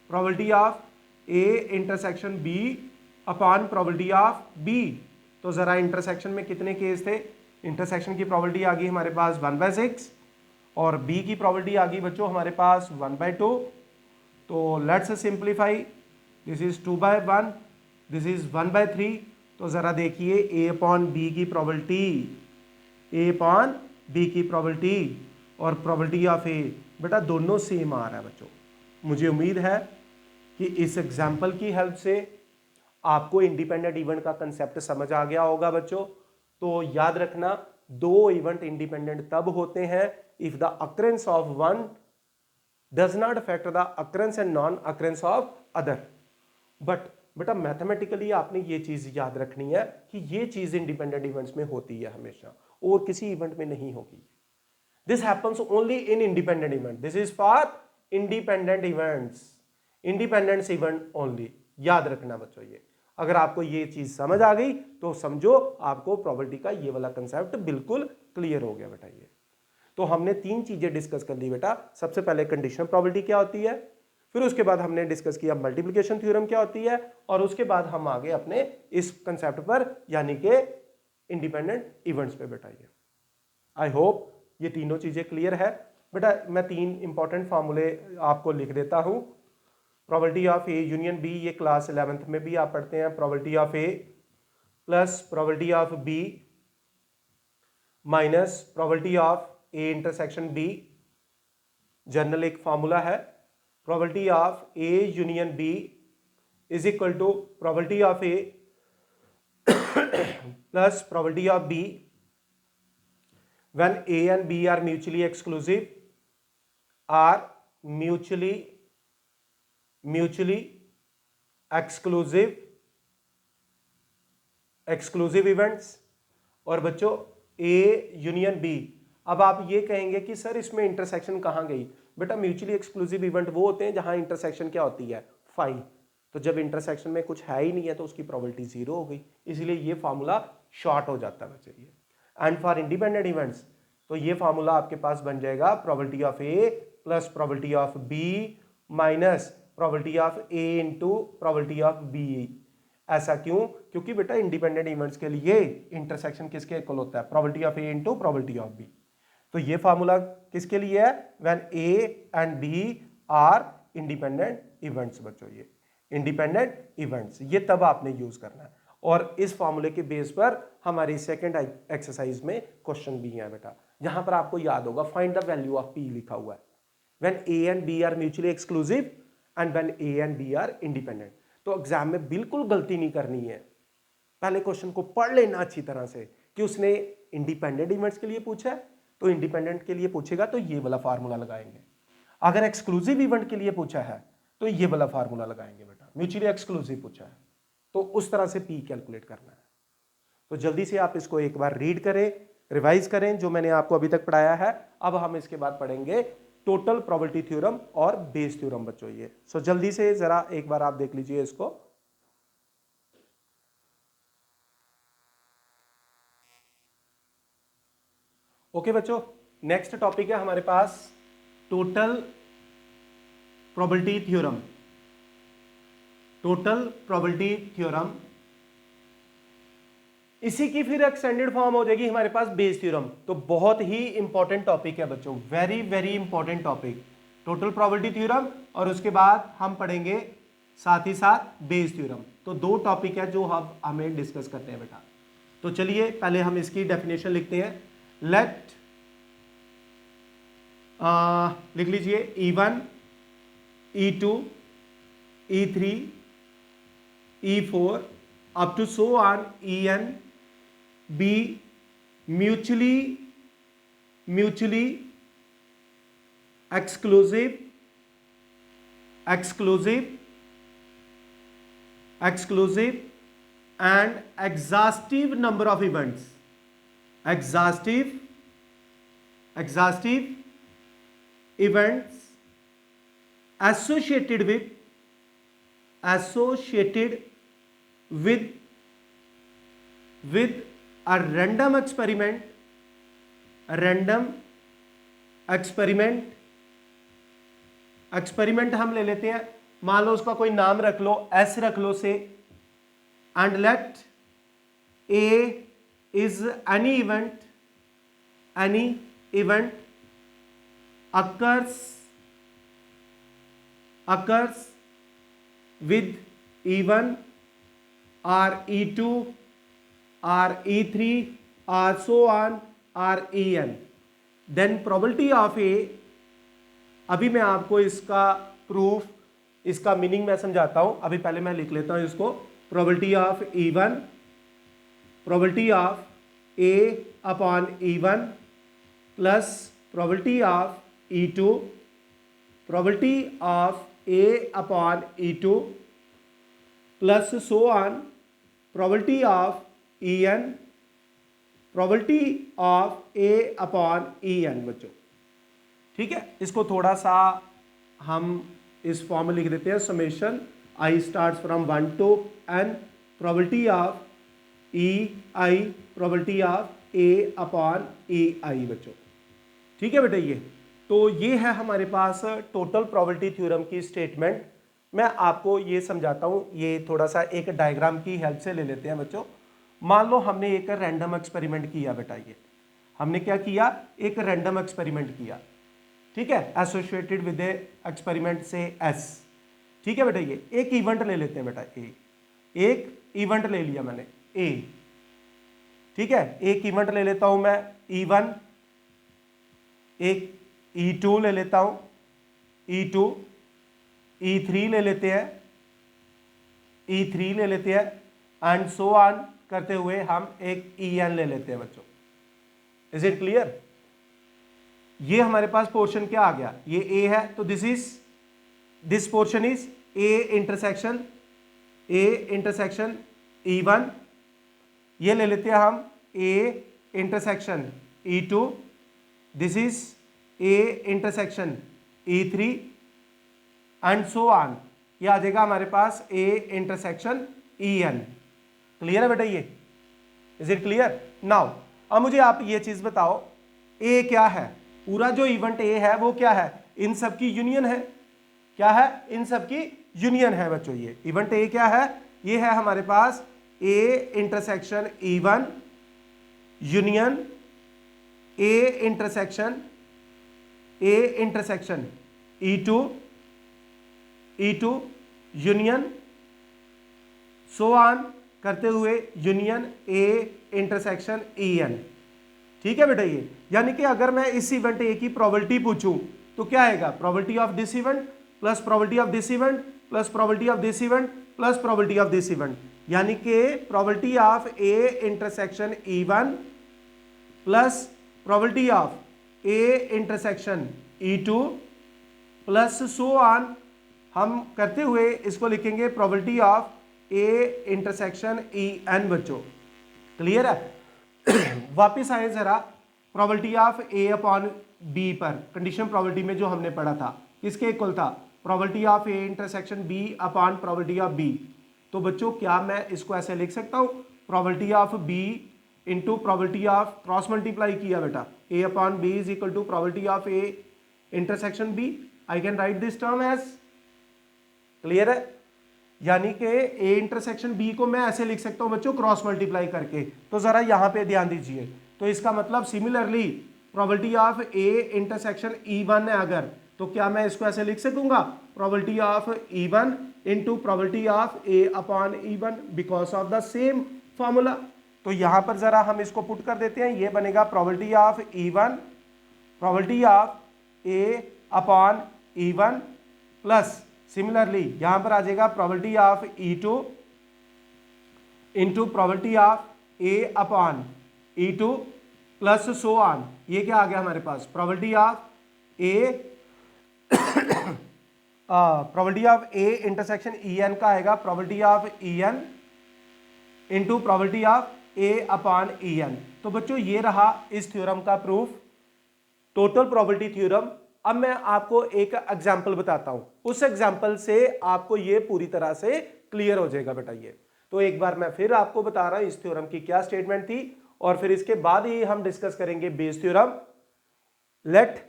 Probability of A intersection B upon probability of B. तो जरा इंटरसेक्शन में कितने केस थे? इंटरसेक्शन की प्रोबेबिलिटी आ गई हमारे पास 1/6 और बी की प्रोबेबिलिटी आ गई बच्चों हमारे पास 1/2। तो let's simplify, this is 2/1, this is 1/3। तो जरा देखिए ए अपॉन बी की प्रोबेबिलिटी, ए अपॉन बी की प्रोबेबिलिटी और प्रोबेबिलिटी ऑफ ए, बेटा दोनों सेम आ रहा है बच्चों। मुझे उम्मीद है कि इस एग्जाम्पल की हेल्प से आपको इंडिपेंडेंट इवेंट का कंसेप्ट समझ आ गया होगा बच्चों। तो याद रखना, दो इवेंट इंडिपेंडेंट तब होते हैं if the occurrence of one does not affect the occurrence and non occurrence of other. But बेटा मैथमेटिकली आपने ये चीज याद रखनी है कि ये चीज इंडिपेंडेंट इवेंट्स में होती है हमेशा, और किसी इवेंट में नहीं होगी। This happens only in independent event, this is for independent events, independence event only. याद रखना बच्चों ये। अगर आपको ये चीज समझ आ गई तो समझो आपको प्रोबेबिलिटी का ये वाला कंसेप्ट बिल्कुल क्लियर हो गया बेटा। ये तो हमने तीन चीजें डिस्कस कर ली बेटा। सबसे पहले कंडीशनल प्रोबेबिलिटी क्या होती है, फिर उसके बाद हमने डिस्कस किया मल्टीप्लिकेशन थ्योरम क्या होती है, और उसके बाद हम आगे अपने इस कंसेप्ट पर यानी कि इंडिपेंडेंट इवेंट्स पे बेटा। ये आई होप ये तीनों चीजें क्लियर है बेटा। मैं तीन इंपॉर्टेंट फार्मूले आपको लिख देता हूं। Probability of A union B, ये क्लास 11th में भी आप पढ़ते हैं। Probability of A plus probability of B minus probability of A intersection B. General एक फार्मूला है, probability of A union B is equal to probability of A plus probability of B when A and B are mutually exclusive, are mutually exclusive events। और बच्चों A union B, अब आप ये कहेंगे कि sir इसमें intersection कहां गई? बेटा म्यूचुअली एक्सक्लूसिव इवेंट वो होते हैं जहां इंटरसेक्शन क्या होती है? 5। तो जब इंटरसेक्शन में कुछ है ही नहीं है तो उसकी प्रोबेबिलिटी 0 हो गई, इसलिए ये फार्मूला शॉर्ट हो जाता है बच्चे। ये एंड फॉर इंडिपेंडेंट इवेंट्स तो ये फार्मूला आपके पास बन जाएगा probability of A plus probability of B minus probability of A into probability of B. ऐसा क्यों? क्योंकि बेटा इंडिपेंडेंट इवेंट्स के लिए इंटरसेक्शन किसके इक्वल होता है? Probability of A into probability of B. तो ये फार्मूला किसके लिए है? When A and B are independent events बच्चों। ये इंडिपेंडेंट इवेंट्स ये तब आपने यूज करना है। और इस फार्मूले के बेस पर हमारी सेकंड एक्सरसाइज में क्वेश्चन भी है बेटा, जहां पर आपको याद होगा find the value of P लिखा हुआ है। When A and B are mutually exclusive and when A and B are independent. तो एग्जाम में बिल्कुल गलती नहीं करनी है, पहले क्वेश्चन को पढ़ लेना अच्छी तरह से कि उसने इंडिपेंडेंट इवेंट्स के लिए पूछा है तो इंडिपेंडेंट के लिए पूछेगा तो ये वाला फार्मूला लगाएंगे। अगर एक्सक्लूसिव इवेंट के लिए पूछा है तो ये वाला फार्मूला लगाएंगे बेटा। म्यूचुअली एक्सक्लूसिव पूछा है तो उस तरह से पी कैलकुलेट करना है। तो जल्दी से आप इसको एक बार रीड करें, रिवाइज करें जो मैंने आपको अभी तक पढ़ाया है। अब हम इसके बाद पढ़ेंगे टोटल प्रोबेबिलिटी थ्योरम और बेस थ्योरम बच्चों। ये सो जल्दी से जरा एक बार आप देख लीजिए इसको। ओके बच्चों, नेक्स्ट टॉपिक है हमारे पास total probability theorem. Total probability theorem, इसी की फिर एक्सटेंडेड फॉर्म हो जाएगी हमारे पास बेस थ्योरम। तो बहुत ही इंपॉर्टेंट टॉपिक है बच्चों, very very important topic total probability theorem, और उसके बाद हम पढ़ेंगे साथ ही साथ बेस थ्योरम। तो दो टॉपिक है जो हम हमें डिस्कस करते हैं बेटा। तो चलिए पहले हम इसकी डेफिनेशन लिखते हैं। लेट लिख लीजिए E1 E2 E3 E4 up to so on En be mutually exclusive and exhaustive number of events, exhaustive events associated with a random experiment हम ले लेते हैं, मान लो उसका कोई नाम रख लो, एस रख लो से, and let A is any event occurs with E1 or E2 or E3 or so on or En, then probability of A, अभी मैं आपको इसका प्रूफ, इसका मीनिंग मैं समझाता हूं, अभी पहले मैं लिख लेता हूं इसको। Probability of E1, probability of A upon E1 plus probability of E2, probability of A upon E2 plus so on, probability of En, probability of A upon En बच्चों। ठीक है, इसको थोड़ा सा हम इस फॉर्म में लिख देते हैं, summation I start from 1 to n, probability of EI, probability of A upon EI बच्चों। ठीक है बेटा, तो ये है हमारे पास टोटल प्रोबेबिलिटी थ्योरम की स्टेटमेंट। मैं आपको ये समझाता हूँ, ये थोड़ा सा एक डायग्राम की हेल्प से ले लेते हैं बच्चों। मान लो हमने एक रैंडम एक्सपेरिमेंट किया बेटा, ये हमने क्या किया, एक रैंडम एक्सपेरिमेंट किया, ठीक है, एसोसिएटेड विद एक्सपेरिमेंट से एस। ठीक है बेटा, ये एक इवेंट ले लेते हैं बेटा, एक इवेंट ले लिया मैंने ए। ठीक है, एक इवेंट ले लेता हूं मैं E1, एक E2 ले लेता हूं, E2, E3 ले लेते हैं, E3 ले लेते हैं, एंड सो ऑन करते हुए हम एक En ले लेते हैं बच्चों। Is it clear? ये हमारे पास पोर्शन क्या आ गया, ये ए है, तो this portion is a intersection E1, ये ले लेते हैं हम ए intersection E2, this is A intersection E3 and so on, ये आ जाएगा हमारे पास ए इंटरसेक्शन En। क्लियर है बेटा ये? Is it clear? नाउ अब मुझे आप ये चीज बताओ, ए क्या है? पूरा जो इवेंट ए है वो क्या है, इन सब की यूनियन है। क्या है? इन सब की यूनियन है बच्चों। ये इवेंट ए क्या है, ये है हमारे पास A intersection E1 union A intersection E2 union so on करते हुए यूनियन ए इंटरसेक्शन En। ठीक है बेटा, ये यानी कि अगर मैं इस इवेंट ए की प्रोबेबिलिटी पूछूं तो क्या आएगा, probability of this event plus probability of this event plus probability of this event plus probability of this event, यानी कि probability of A intersection E1 plus probability of A intersection E2 plus so on, हम करते हुए इसको लिखेंगे probability of A intersection En बच्चों। Clear है? वापिस आए जरा probability of A upon B पर, कंडीशन प्रोबेबिलिटी में जो हमने पढ़ा था, किसके इक्वल था, probability of A intersection B upon probability of B. तो बच्चों क्या मैं इसको ऐसे लिख सकता हूं, probability of B into probability of, cross multiply किया बेटा, A upon B is equal to probability of A intersection B. I can write this term as, clear है? यानी कि ए इंटरसेक्शन बी को मैं ऐसे लिख सकता हूं बच्चों, क्रॉस मल्टीप्लाई करके। तो जरा यहां पे ध्यान दीजिए, तो इसका मतलब similarly probability of A intersection E1 है अगर, तो क्या मैं इसको ऐसे लिख सकूंगा, probability of E1 into probability of A upon E1 because of the same formula. तो यहां पर जरा हम इसको पुट कर देते हैं, ये बनेगा probability of E1, probability of A upon E1 plus similarly यहां पर आ जाएगा probability of E2 into probability of A upon E2 plus so on. ये क्या आ गया हमारे पास, probability of A probability of A intersection En का आएगा probability of En into probability of A upon En। तो बच्चों ये रहा इस थ्योरम का प्रूफ, टोटल प्रोबेबिलिटी थ्योरम। अब मैं आपको एक एग्जांपल बताता हूं, उस एग्जांपल से आपको ये पूरी तरह से क्लियर हो जाएगा बेटा। ये तो एक बार मैं फिर आपको बता रहा हूं इस थ्योरम की क्या स्टेटमेंट थी, और फिर इसके बाद ही हम डिस्कस करेंगे Bayes theorem. Let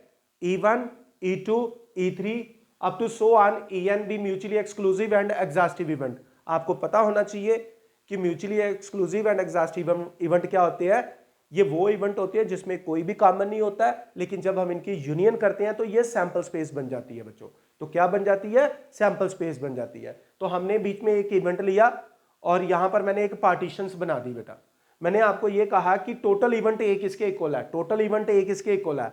E1, E2, E3 up to so on En be mutually exclusive and exhaustive event. आपको पता होना चाहिए कि mutually exclusive and exhaustive event क्या होते हैं। ये वो इवेंट होते हैं जिसमें कोई भी कॉमन नहीं होता है, लेकिन जब हम इनकी यूनियन करते हैं तो ये सैंपल स्पेस बन जाती है बच्चों। तो क्या बन जाती है, सैंपल स्पेस बन जाती है। तो हमने बीच में एक इवेंट लिया और यहां पर मैंने एक पार्टीशंस बना दी बेटा। मैंने आपको ये कहा कि टोटल इवेंट ए किसके इक्वल है, टोटल इवेंट ए किसके इक्वल है,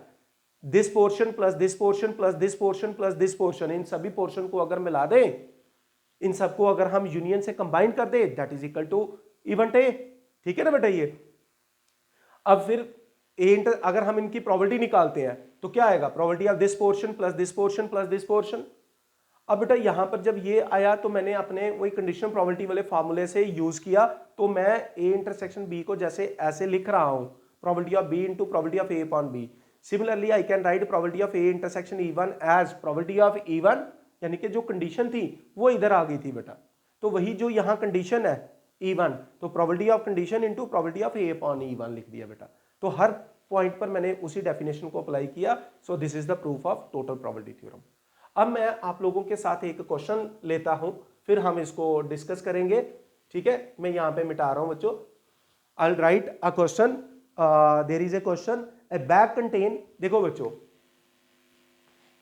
this portion plus this portion plus this portion plus this portion. इन सभी पोर्शन को अगर मिला दें, इन सबको अगर हम यूनियन से कंबाइन कर दे, that is equal to event A. ठीक है ना बेटा। ये अब फिर अगर हम इनकी प्रोबेबिलिटी निकालते हैं तो क्या आएगा, probability of this portion plus this portion plus this portion. अब बेटा यहां पर जब ये आया तो मैंने अपने वही कंडीशनल प्रोबेबिलिटी वाले फार्मूले से यूज किया। तो मैं ए इंटरसेक्शन बी को जैसे ऐसे लिख रहा हूं, probability of B into probability of A upon B. Similarly I can write probability of A intersection E1 as probability of E1, यानी कि जो कंडीशन थी वो इधर आ गई थी बेटा। तो वही जो यहाँ कंडीशन है E1, तो probability of condition into probability of A upon E1 लिख दिया बेटा। तो हर पॉइंट पर मैंने उसी डेफिनेशन को अप्लाई किया। So this is the proof of total probability theorem. अब मैं आप लोगों के साथ एक क्वेश्चन लेता हूं, फिर हम इसको डिस्कस करेंगे। ठीक है, मैं यहां पे मिटा रहा हूं बच्चों। I will write a question, there is a question, a bag contain. देखो बच्चों,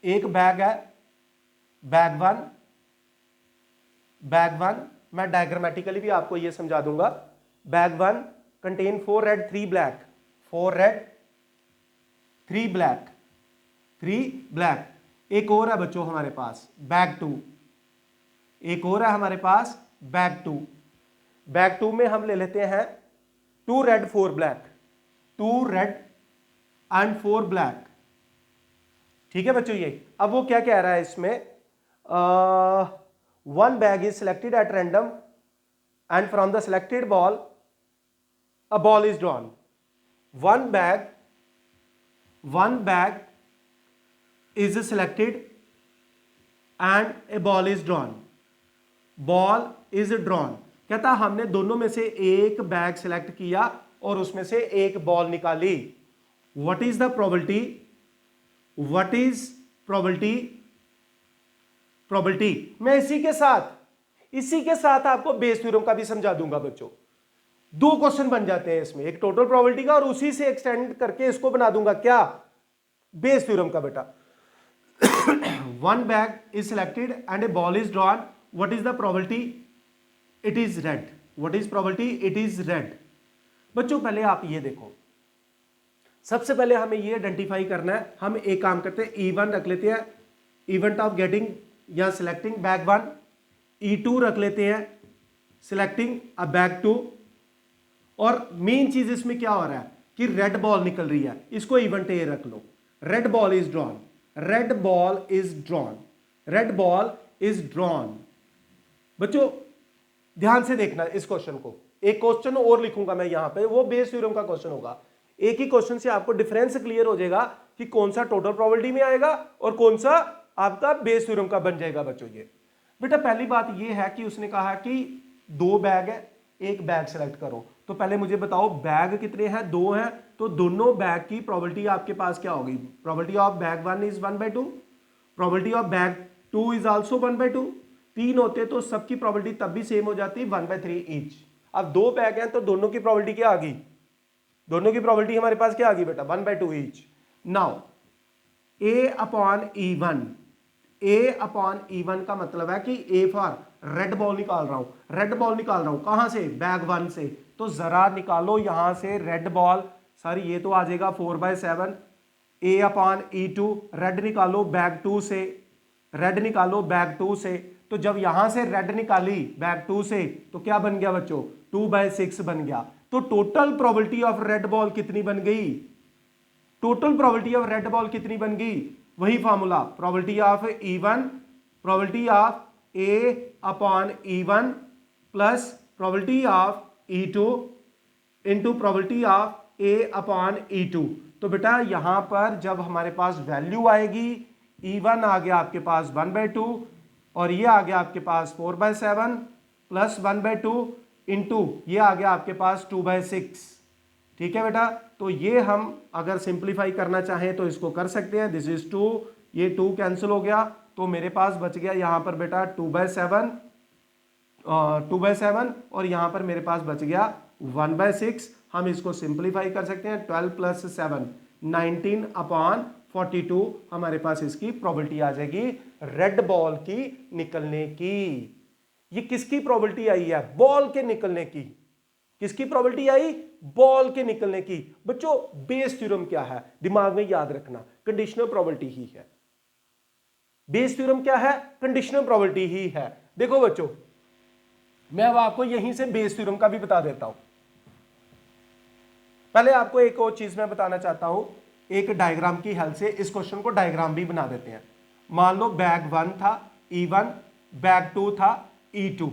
एक बैग है, बैग वन, मैं डायग्रामेटिकली भी आपको ये समझा दूंगा। Bag one contain 4 red 3 black, 4 red 3 black, 3 black. एक और है बच्चों हमारे पास बैग 2, एक और है हमारे पास बैग 2। बैग 2 में हम ले लेते हैं 2 red 4 black, 2 red and 4 black. ठीक है बच्चों। ये अब वो क्या कह रहा है इसमें, one bag is selected at random and from the selected ball a ball is drawn. One bag is selected and a ball is drawn. Ball is drawn, कहता हमने दोनों में से एक बैग सेलेक्ट किया और उसमें से एक बॉल निकाली। What is the probability? What is probability. मैं इसी के साथ आपको बेस थ्योरम का भी समझा दूंगा बच्चों। 2 क्वेश्चन बन जाते हैं इसमें, एक टोटल प्रोबेबिलिटी का और उसी से एक्सटेंड करके इसको बना दूंगा क्या, बेस थ्योरम का बेटा। One bag is selected and A ball is drawn, what is the probability, it is red. What is probability, it is red. बच्चों पहले आप ये देखो, सबसे पहले हमें ये आइडेंटिफाई करना है। हम एक काम करते हैं, E1 रख लेते हैं, इवेंट ऑफ गेटिंग या सिलेक्टिंग बैग 1। E2 रख लेते हैं, सिलेक्टिंग अ बैग 2। और मेन चीज इसमें क्या हो रहा है कि रेड बॉल निकल रही है, इसको इवेंट ए रख लो। Red ball is drawn, red ball is drawn, red ball is drawn. बच्चों ध्यान से देखना इस क्वेश्चन को। एक क्वेश्चन और लिखूंगा मैं यहां पे, वो बेस थ्योरम का क्वेश्चन होगा। एक ही क्वेश्चन से आपको डिफरेंस क्लियर हो जाएगा कि कौन सा टोटल प्रोबेबिलिटी में आएगा और कौन सा आपका बेस थ्योरम का बन जाएगा बच्चों। ये बेटा पहली बात ये है कि उसने कहा कि 2 बैग है, एक बैग सेलेक्ट करो। तो पहले मुझे बताओ बैग कितने हैं, 2 हैं, तो दोनों बैग की प्रोबेबिलिटी आपके पास क्या होगी, probability of bag 1 is 1/2, probability of bag 2 is also 1/2। 3 होते तो सबकी प्रोबेबिलिटी तब भी सेम हो जाती, 1/3 ईच। अब 2 बैग हैं तो दोनों की प्रोबेबिलिटी क्या आ गई, दोनों की प्रोबेबिलिटी हमारे पास क्या आ गई बेटा, 1/2 each. Now A upon E1 का मतलब है कि A फॉर रेड बॉल निकाल रहा हूं, रेड बॉल निकाल रहा हूं कहां से, बैग 1 से। तो जरा निकालो यहां से रेड बॉल। सर ये तो आ जाएगा 4/7 A अपॉन E2। रेड निकालो बैक 2 से, रेड निकालो बैक 2 से। तो जब यहां से रेड निकाली बैक 2 से तो क्या बन गया बच्चों, 2/6 बन गया। तो total probability of red ball कितनी बन गई, total probability of red ball कितनी बन गई, वही formula, probability of E1, probability of A upon E1 plus probability of E2 into probability of A upon E2। तो बेटा यहां पर जब हमारे पास वैल्यू आएगी, E1 आ गया आपके पास 1/2 और ये आ गया आपके पास 4/7 प्लस 1/2 इंटू ये आ गया आपके पास 2/6। ठीक है बेटा, तो ये हम अगर सिंप्लीफाई करना चाहें तो इसको कर सकते हैं। दिस इज 2, ये 2 कैंसिल हो गया तो मेरे पास बच गया यहां पर बेटा 2/7 और यहां पर मेरे पास बच गया 1/6। हम इसको सिंप्लीफाई कर सकते हैं, 12 प्लस 7 19 अपॉन 42 हमारे पास इसकी प्रोबेबिलिटी आ जाएगी रेड बॉल की निकलने की। ये किसकी प्रोबेबिलिटी आई है, बॉल के निकलने की। किसकी प्रोबेबिलिटी आई, बॉल के निकलने की। बच्चों बेस थ्योरम क्या है, दिमाग में याद रखना, कंडीशनल प्रोबेबिलिटी ही है। बेस थ्योरम क्या है, कंडीशनल प्रोबेबिलिटी ही है। देखो बच्चों मैं अब आपको यहीं से बेस थ्योरम का भी बता देता हूं। पहले आपको एक और चीज मैं बताना चाहता हूं, एक डायग्राम की हेल्प से इस क्वेश्चन को डायग्राम भी बना देते हैं। मान लो बैग 1 था E1, बैग 2 था E2।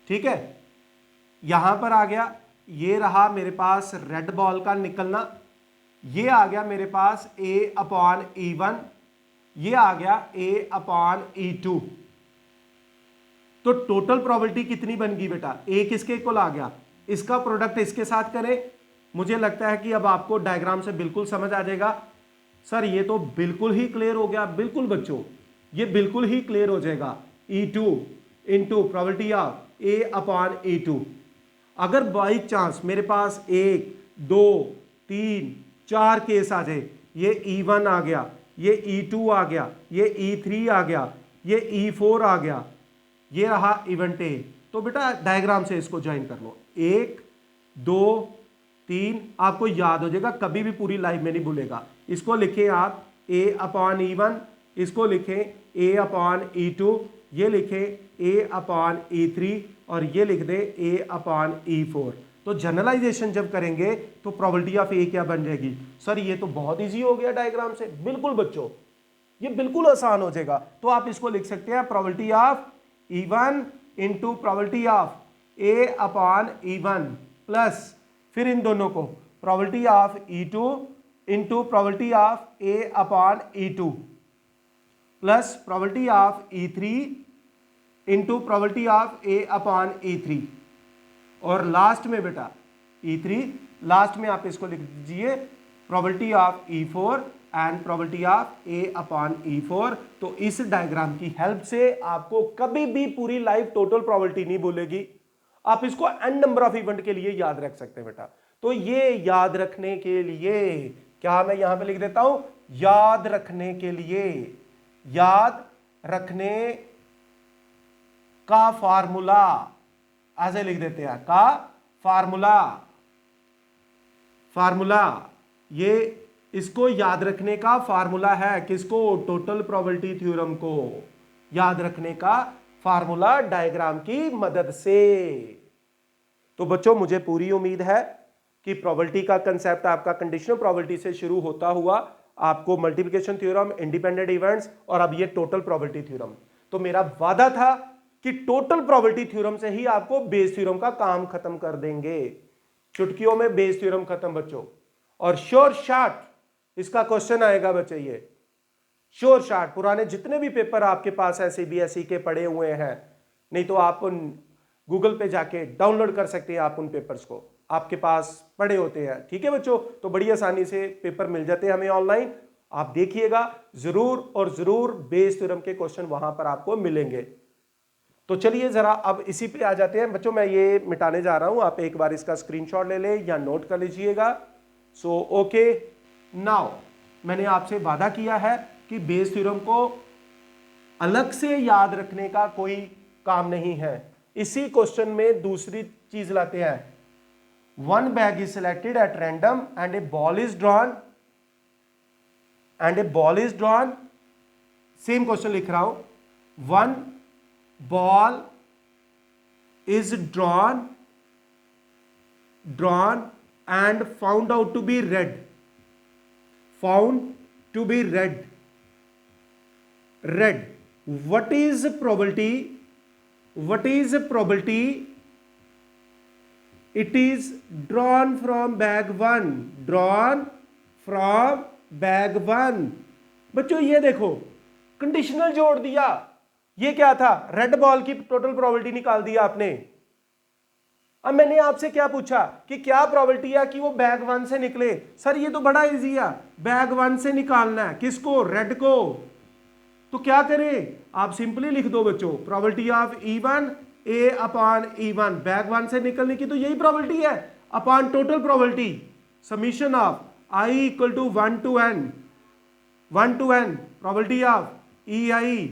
ठीक है, यहां पर आ गया, ये रहा मेरे पास रेड बॉल का निकलना, ये आ गया मेरे पास A अपॉन E1, ये आ गया A अपॉन E2। तो टोटल प्रोबेबिलिटी कितनी बन गई बेटा, A किसके इक्वल आ गया, इसका प्रोडक्ट इसके साथ करें। मुझे लगता है कि अब आपको डायग्राम से बिल्कुल समझ आ जाएगा। सर ये तो बिल्कुल ही क्लियर हो गया, बिल्कुल बच्चों ये बिल्कुल ही क्लियर हो जाएगा। E2 into probability of A upon E2। अगर बाई चांस मेरे पास 1 2 3 4 केस आ जाए, ये E1 आ गया, ये E2 आ गया, ये E3 आ गया, ये E4 आ गया, ये रहा इवेंट A, तो बेटा डायग्राम से इसको ज्वाइन कर लो। 1 2 3 आपको याद हो जाएगा, कभी भी पूरी लाइफ में नहीं भूलेगा। इसको लिखें आप A अपॉन E1, इसको लिखें A अपॉन E2, ये लिखें A अपॉन E3 और ये लिख दे A अपॉन E4। तो जनरलाइजेशन जब करेंगे तो प्रोबेबिलिटी ऑफ A क्या बन जाएगी। सर ये तो बहुत इजी हो गया डायग्राम से, बिल्कुल बच्चों ये बिल्कुल आसान हो जाएगा। तो आप इसको लिख सकते हैं probability of E1 into probability of A upon E1 plus फिर इन दोनों को probability of E2 into probability of A upon E2 plus probability of E3 into probability of A upon E3 और लास्ट में बेटा E3, लास्ट में आप इसको लिख दीजिए probability of E4 and probability of A upon E4। तो इस डायग्राम की हेल्प से आपको कभी भी पूरी लाइफ टोटल प्रोबेबिलिटी नहीं भूलेगी, आप इसको n नंबर ऑफ इवेंट के लिए याद रख सकते हैं बेटा। तो ये याद रखने के लिए क्या मैं यहां पे लिख देता हूं, याद रखने के लिए, याद रखने का फार्मूला ऐसे लिख देते हैं, का फार्मूला, फार्मूला ये इसको याद रखने का फार्मूला है। किसको, टोटल प्रोबेबिलिटी थ्योरम को याद रखने का फार्मूला डायग्राम की मदद से। तो बच्चों मुझे पूरी उम्मीद है कि प्रोबेबिलिटी का कंसेप्ट आपका कंडीशनल प्रोबेबिलिटी से शुरू होता हुआ आपको मल्टीप्लिकेशन थ्योरम, इंडिपेंडेंट इवेंट्स और अब ये टोटल प्रोबेबिलिटी थ्योरम। तो मेरा वादा था कि टोटल प्रोबेबिलिटी थ्योरम से ही आपको बेस थ्योरम का काम खत्म कर देंगे। चुटकियों में बेस थ्योरम खत्म बच्चों, और श्योर शॉट इसका क्वेश्चन आएगा बच्चे, ये श्योर शॉट। पुराने जितने भी पेपर आपके पास है सीबीएसई के पड़े हुए हैं, नहीं तो आप उन गूगल पे जाके डाउनलोड कर सकते हैं, आप उन पेपर्स को आपके पास पड़े होते हैं। ठीक है बच्चों, तो बड़ी आसानी से पेपर मिल जाते हैं हमें ऑनलाइन, आप देखिएगा जरूर और जरूर बेस थ्योरम के क्वेश्चन वहां पर आपको मिलेंगे। तो चलिए जरा अब इसी पे आ जाते हैं बच्चों। मैं ये मिटाने जा रहा हूं, आप एक बार इसका स्क्रीनशॉट ले लें या नोट कर लीजिएगा। सो ओके, नाउ मैंने आपसे वादा किया है कि बेस थ्योरम को अलग से याद रखने का कोई काम नहीं है। इसी क्वेश्चन में दूसरी चीज लाते हैं, one bag is selected at random and A ball is drawn, same question लिख रहा हूं, one ball is drawn and found out to be red, what is probability, it is drawn from bag 1, बच्चों ये देखो conditional जोड़ दिया, ये क्या था, रेड बॉल की टोटल प्रोबेबिलिटी निकाल दिया आपने। अब मैंने आपसे क्या पूछा कि क्या प्रोबेबिलिटी है कि वो बैग 1 से निकले, सर ये तो बड़ा इजी है, बैग 1 से निकालना है, किसको, रेड को, तो क्या करें, आप सिंपली लिख दो बच्चों, probability of E1 A upon E1, bag 1 से निकलने की तो यही प्रोबेबिलिटी है, upon total probability, summation of I equal to 1 to n probability of EI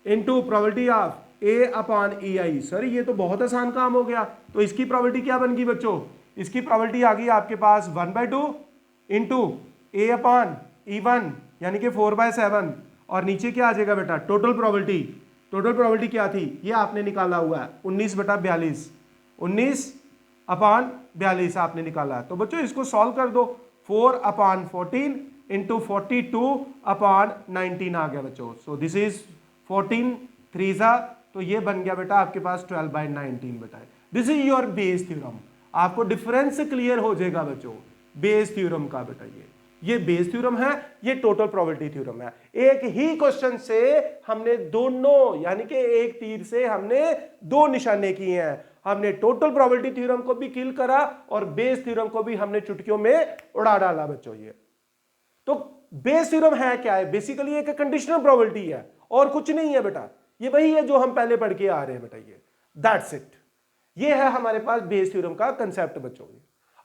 into probability of A upon EI। Sir ये तो बहुत आसान काम हो गया, तो इसकी प्रोबेबिलिटी क्या बन गई बच्चों, इसकी प्रोबेबिलिटी आ गई आपके पास 1/2 इंटू A अपॉन E1 यानी कि 4/7, और नीचे क्या आ जाएगा बेटा, टोटल प्रोबेबिलिटी क्या थी, ये आपने निकाला हुआ है 19/42, 19/42 आपने निकाला है। तो बच्चों इसको सॉल्व कर दो, 4/14 इंटू 42/19 आ गया बच्चों। सो दिस इज 14 3 तो ये बन गया बेटा आपके पास 12/19 बेटा। This is your Bayes theorem, आपको डिफरेंस क्लियर हो जाएगा बच्चों बेस थ्योरम का बेटा। ये बेस थ्योरम है, ये टोटल प्रोबेबिलिटी थ्योरम है। एक ही क्वेश्चन से हमने दोनों यानी कि एक तीर से हमने दो निशाने किए हैं, हमने टोटल प्रोबेबिलिटी थ्योरम को भी किल करा और बेस थ्योरम को भी हमने चुटकियों में उड़ा डाला बच्चों। ये तो बेस थ्योरम है क्या है, बेसिकली एक कंडीशनल प्रोबेबिलिटी है और कुछ नहीं है बेटा, ये वही है जो हम पहले पढ़ के आ रहे हैं बेटा, ये दैट्स इट। ये है हमारे पास बेस थ्योरम का कंसेप्ट बच्चों।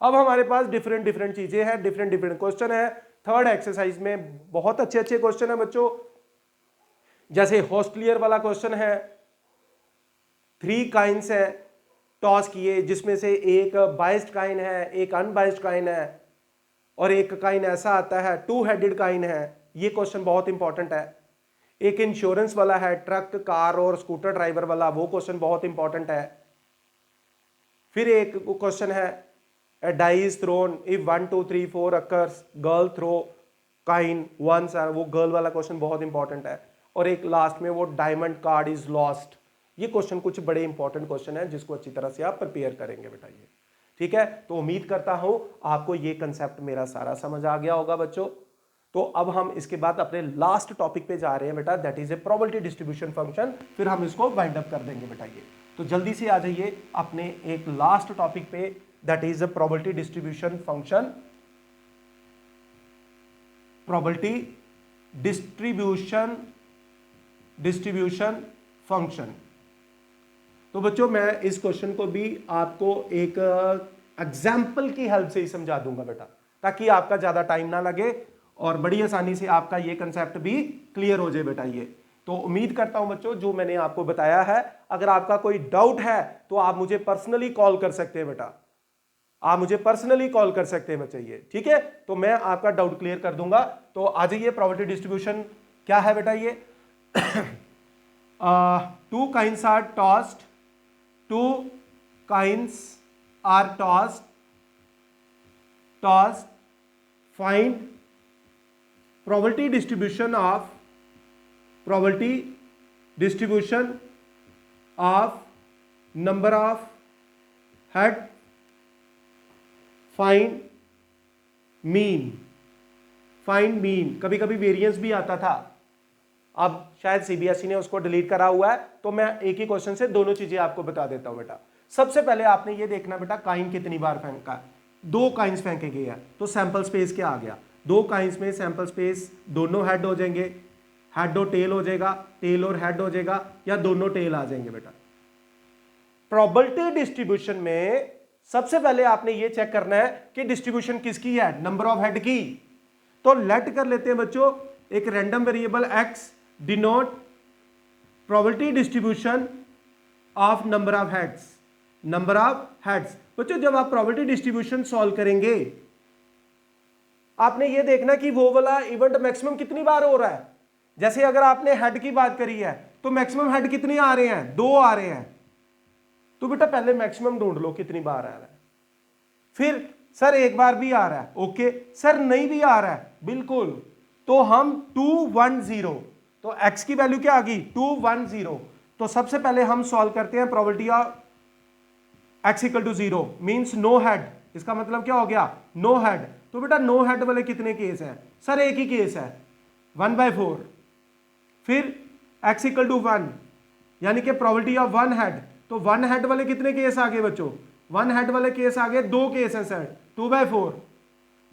अब हमारे पास डिफरेंट चीजें हैं, डिफरेंट क्वेश्चन है। थर्ड एक्सरसाइज में बहुत अच्छे क्वेश्चन है बच्चों, जैसे होस्टलियर वाला क्वेश्चन है, 3 काइंस है टॉस किए, जिसमें से एक बाइस्ड काइन है, एक अनबाइस्ड काइन है और एक काइन ऐसा आता है 2 हेडेड काइन है। ये क्वेश्चन बहुत इंपॉर्टेंट है। एक इंश्योरेंस वाला है, ट्रक कार और स्कूटर ड्राइवर वाला, वो क्वेश्चन बहुत इंपॉर्टेंट है। फिर एक क्वेश्चन है a die is thrown if 1 2 3 4 occurs, girl throw coin once, वो गर्ल वाला क्वेश्चन बहुत इंपॉर्टेंट है। और एक लास्ट में वो डायमंड कार्ड इज लॉस्ट। ये क्वेश्चन कुछ बड़े इंपॉर्टेंट क्वेश्चन है जिसको अच्छी तरह से आप प्रिपेयर करेंगे बेटा। ये ठीक है, तो उम्मीद करता हूं आपको ये कंसेप्ट मेरा सारा समझ आ गया होगा बच्चों। तो अब हम इसके बाद अपने लास्ट टॉपिक पे जा रहे हैं बेटा, that is A probability distribution function. फिर हम इसको वाइंड अप कर देंगे बेटा। ये तो जल्दी से आ जाइए अपने एक लास्ट टॉपिक पे, that is a probability distribution function, probability distribution function। तो बच्चों मैं इस क्वेश्चन को भी आपको एक एग्जाम्पल की हेल्प से ही समझा दूंगा बेटा, ताकि आपका ज्यादा टाइम ना लगे और बड़ी आसानी से आपका ये कंसेप्ट भी क्लियर हो जाए बेटा। ये तो उम्मीद करता हूं बच्चों जो मैंने आपको बताया है, अगर आपका कोई डाउट है तो आप मुझे पर्सनली कॉल कर सकते हैं बेटा, आप मुझे पर्सनली कॉल कर सकते हैं बच्चे। ये ठीक है, तो मैं आपका डाउट क्लियर कर दूंगा। तो आ जाइए, प्रोबेबिलिटी डिस्ट्रीब्यूशन क्या है बेटा। ये 2 coins are tossed, 2 coins are tossed, find probability distribution of number of head, find mean. कभी कभी वेरिएंस भी आता था, अब शायद सीबीएसई ने उसको डिलीट करा हुआ है, तो मैं एक ही क्वेश्चन से दोनों चीजें आपको बता देता हूं बेटा। सबसे पहले आपने ये देखना बेटा काइन कितनी बार फेंका, 2 काइंस फेंके गए हैं, तो सैंपल स्पेस क्या आ गया, 2 काइंस में सैंपल स्पेस दोनों हेड हो जाएंगे, हेड और टेल हो जाएगा, टेल और हेड हो जाएगा, या दोनों टेल आ जाएंगे बेटा। प्रोबेबिलिटी डिस्ट्रीब्यूशन में सबसे पहले आपने ये चेक करना है कि डिस्ट्रीब्यूशन किसकी है, नंबर ऑफ हेड की। तो लेट कर लेते हैं बच्चों एक random variable x denote probability distribution of number of heads. Number of heads. बच्चों जब आप प्रोबेबिलिटी डिस्ट्रीब्यूशन सॉल्व करेंगे आपने ये देखना कि वो वाला इवेंट मैक्सिमम कितनी बार हो रहा है। जैसे अगर आपने हेड की बात करी है तो मैक्सिमम हेड कितने आ रहे हैं, 2 आ रहे हैं, तो बेटा पहले मैक्सिमम ढूंढ लो कितनी बार आ रहा है। फिर सर एक बार भी आ रहा है, ओके, सर नहीं भी आ रहा है, बिल्कुल, तो हम 210, तो x की वैल्यू क्या आ गई 210, तो सबसे पहले हम सॉल्व करते हैं probability of x equal to 0 means no head. इसका मतलब क्या हो गया, नो हेड। तो बेटा नो हेड वाले कितने केस हैं, सर एक ही केस है 1/4। फिर x इक्वल टू 1 यानी कि प्रोबेबिलिटी ऑफ 1 हेड, तो 1 हेड वाले कितने केस आ गए बच्चों, 1 हेड वाले केस आ गए 2 केस हैं सर 2/4।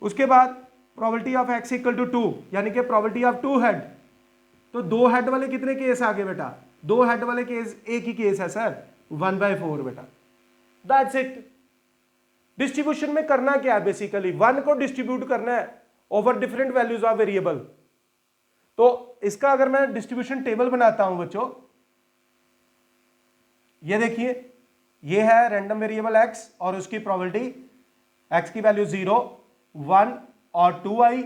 उसके बाद probability of x equal to 2 यानी कि प्रोबेबिलिटी ऑफ 2 हेड, तो 2 हेड वाले कितने केस आ गए बेटा, 2 हेड वाले केस एक ही केस है सर 1/4 बेटा। That's it. डिस्ट्रीब्यूशन में करना क्या है, बेसिकली 1 को डिस्ट्रीब्यूट करना है over different values of variable. तो इसका अगर मैं डिस्ट्रीब्यूशन टेबल बनाता हूं बच्चों, ये देखिए, ये है रैंडम वेरिएबल x और उसकी प्रोबेबिलिटी, x की वैल्यू 0, 1 और 2 आई।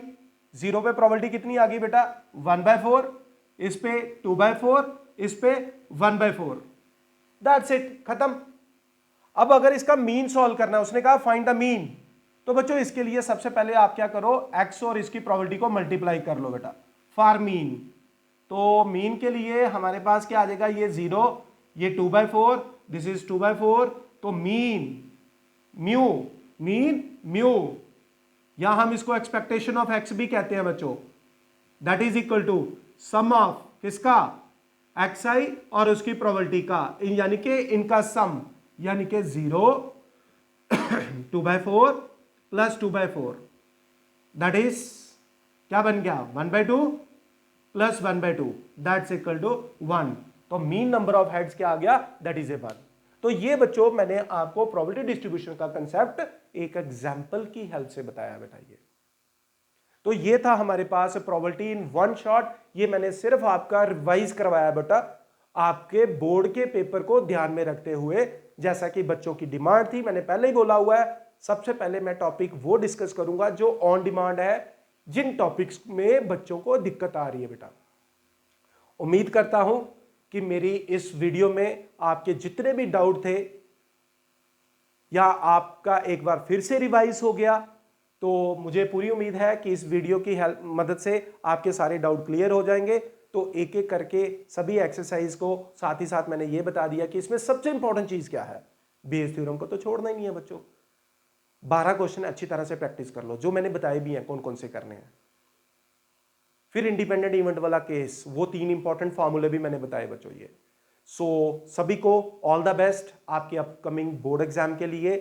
0 पे प्रोबेबिलिटी कितनी आ गई बेटा 1/4, इस पे 2/4, इस पे 1/4। दैट्स इट, खत्म। अब अगर इसका मीन सॉल्व करना है, उसने कहा फाइंड द मीन, तो बच्चों इसके लिए सबसे पहले आप क्या करो, x और इसकी प्रोबेबिलिटी को मल्टीप्लाई कर लो बेटा फॉर मीन। तो मीन के लिए हमारे पास क्या आ जाएगा, ये 0, ये 2/4, दिस इज 2/4, तो मीन म्यू, मीन म्यू, या हम इसको एक्सपेक्टेशन ऑफ x भी कहते हैं बच्चों, that is equal to sum of किसका, xi और उसकी प्रोबेबिलिटी का, यानी कि इनका सम, यानी कि 0 2/4 प्लस 2/4, दैट इज क्या बन गया 1/2 प्लस 1/2, दैट्स इक्वल टू 1। तो मीन नंबर ऑफ हेड्स क्या आ गया, दैट इज ए 1। तो ये बच्चों मैंने आपको प्रोबेबिलिटी डिस्ट्रीब्यूशन का कंसेप्ट एक एग्जांपल की हेल्प से बताया बेटा। ये तो ये था हमारे पास प्रोबेबिलिटी इन वन शॉट। ये मैंने सिर्फ आपका रिवाइज करवाया बेटा आपके बोर्ड के पेपर को ध्यान में रखते हुए, जैसा कि बच्चों की डिमांड थी। मैंने पहले ही बोला हुआ है, सबसे पहले मैं टॉपिक वो डिस्कस करूंगा जो ऑन डिमांड है, जिन टॉपिक्स में बच्चों को दिक्कत आ रही है बेटा। उम्मीद करता हूं कि मेरी इस वीडियो में आपके जितने भी डाउट थे या आपका एक बार फिर से रिवाइज हो गया, तो मुझे पूरी उम्मीद है कि इस वीडियो की हेल्प मदद से आपके सारे डाउट क्लियर हो जाएंगे। तो एक एक करके सभी एक्सरसाइज को, साथ ही साथ मैंने ये बता दिया कि इसमें सबसे इंपॉर्टेंट चीज क्या है, बेस थ्योरम को तो छोड़ना ही नहीं है बच्चों। 12 क्वेश्चन अच्छी तरह से प्रैक्टिस कर लो, जो मैंने बताए भी हैं कौन कौन से करने हैं। फिर इंडिपेंडेंट इवेंट वाला केस, वो 3 इंपॉर्टेंट फॉर्मूले भी मैंने बताए बच्चों ये। सो सभी को ऑल द बेस्ट आपके अपकमिंग बोर्ड एग्जाम के लिए,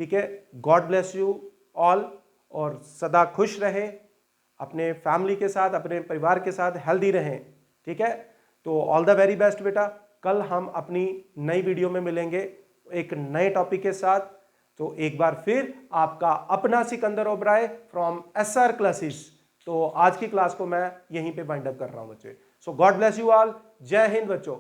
ठीक है। गॉड ब्लेस यू ऑल, और सदा खुश रहें, अपने फैमिली के साथ, अपने परिवार के साथ हेल्दी रहें, ठीक है। तो ऑल द वेरी बेस्ट बेटा। कल हम अपनी नई वीडियो में मिलेंगे एक नए टॉपिक के साथ। तो एक बार फिर आपका अपना Sikandar Oberoi from SR classes. तो आज की क्लास को मैं यहीं पे वाइंड अप कर रहा हूं बच्चे। सो गॉड ब्लेस यू ऑल, जय हिंद बच्चों।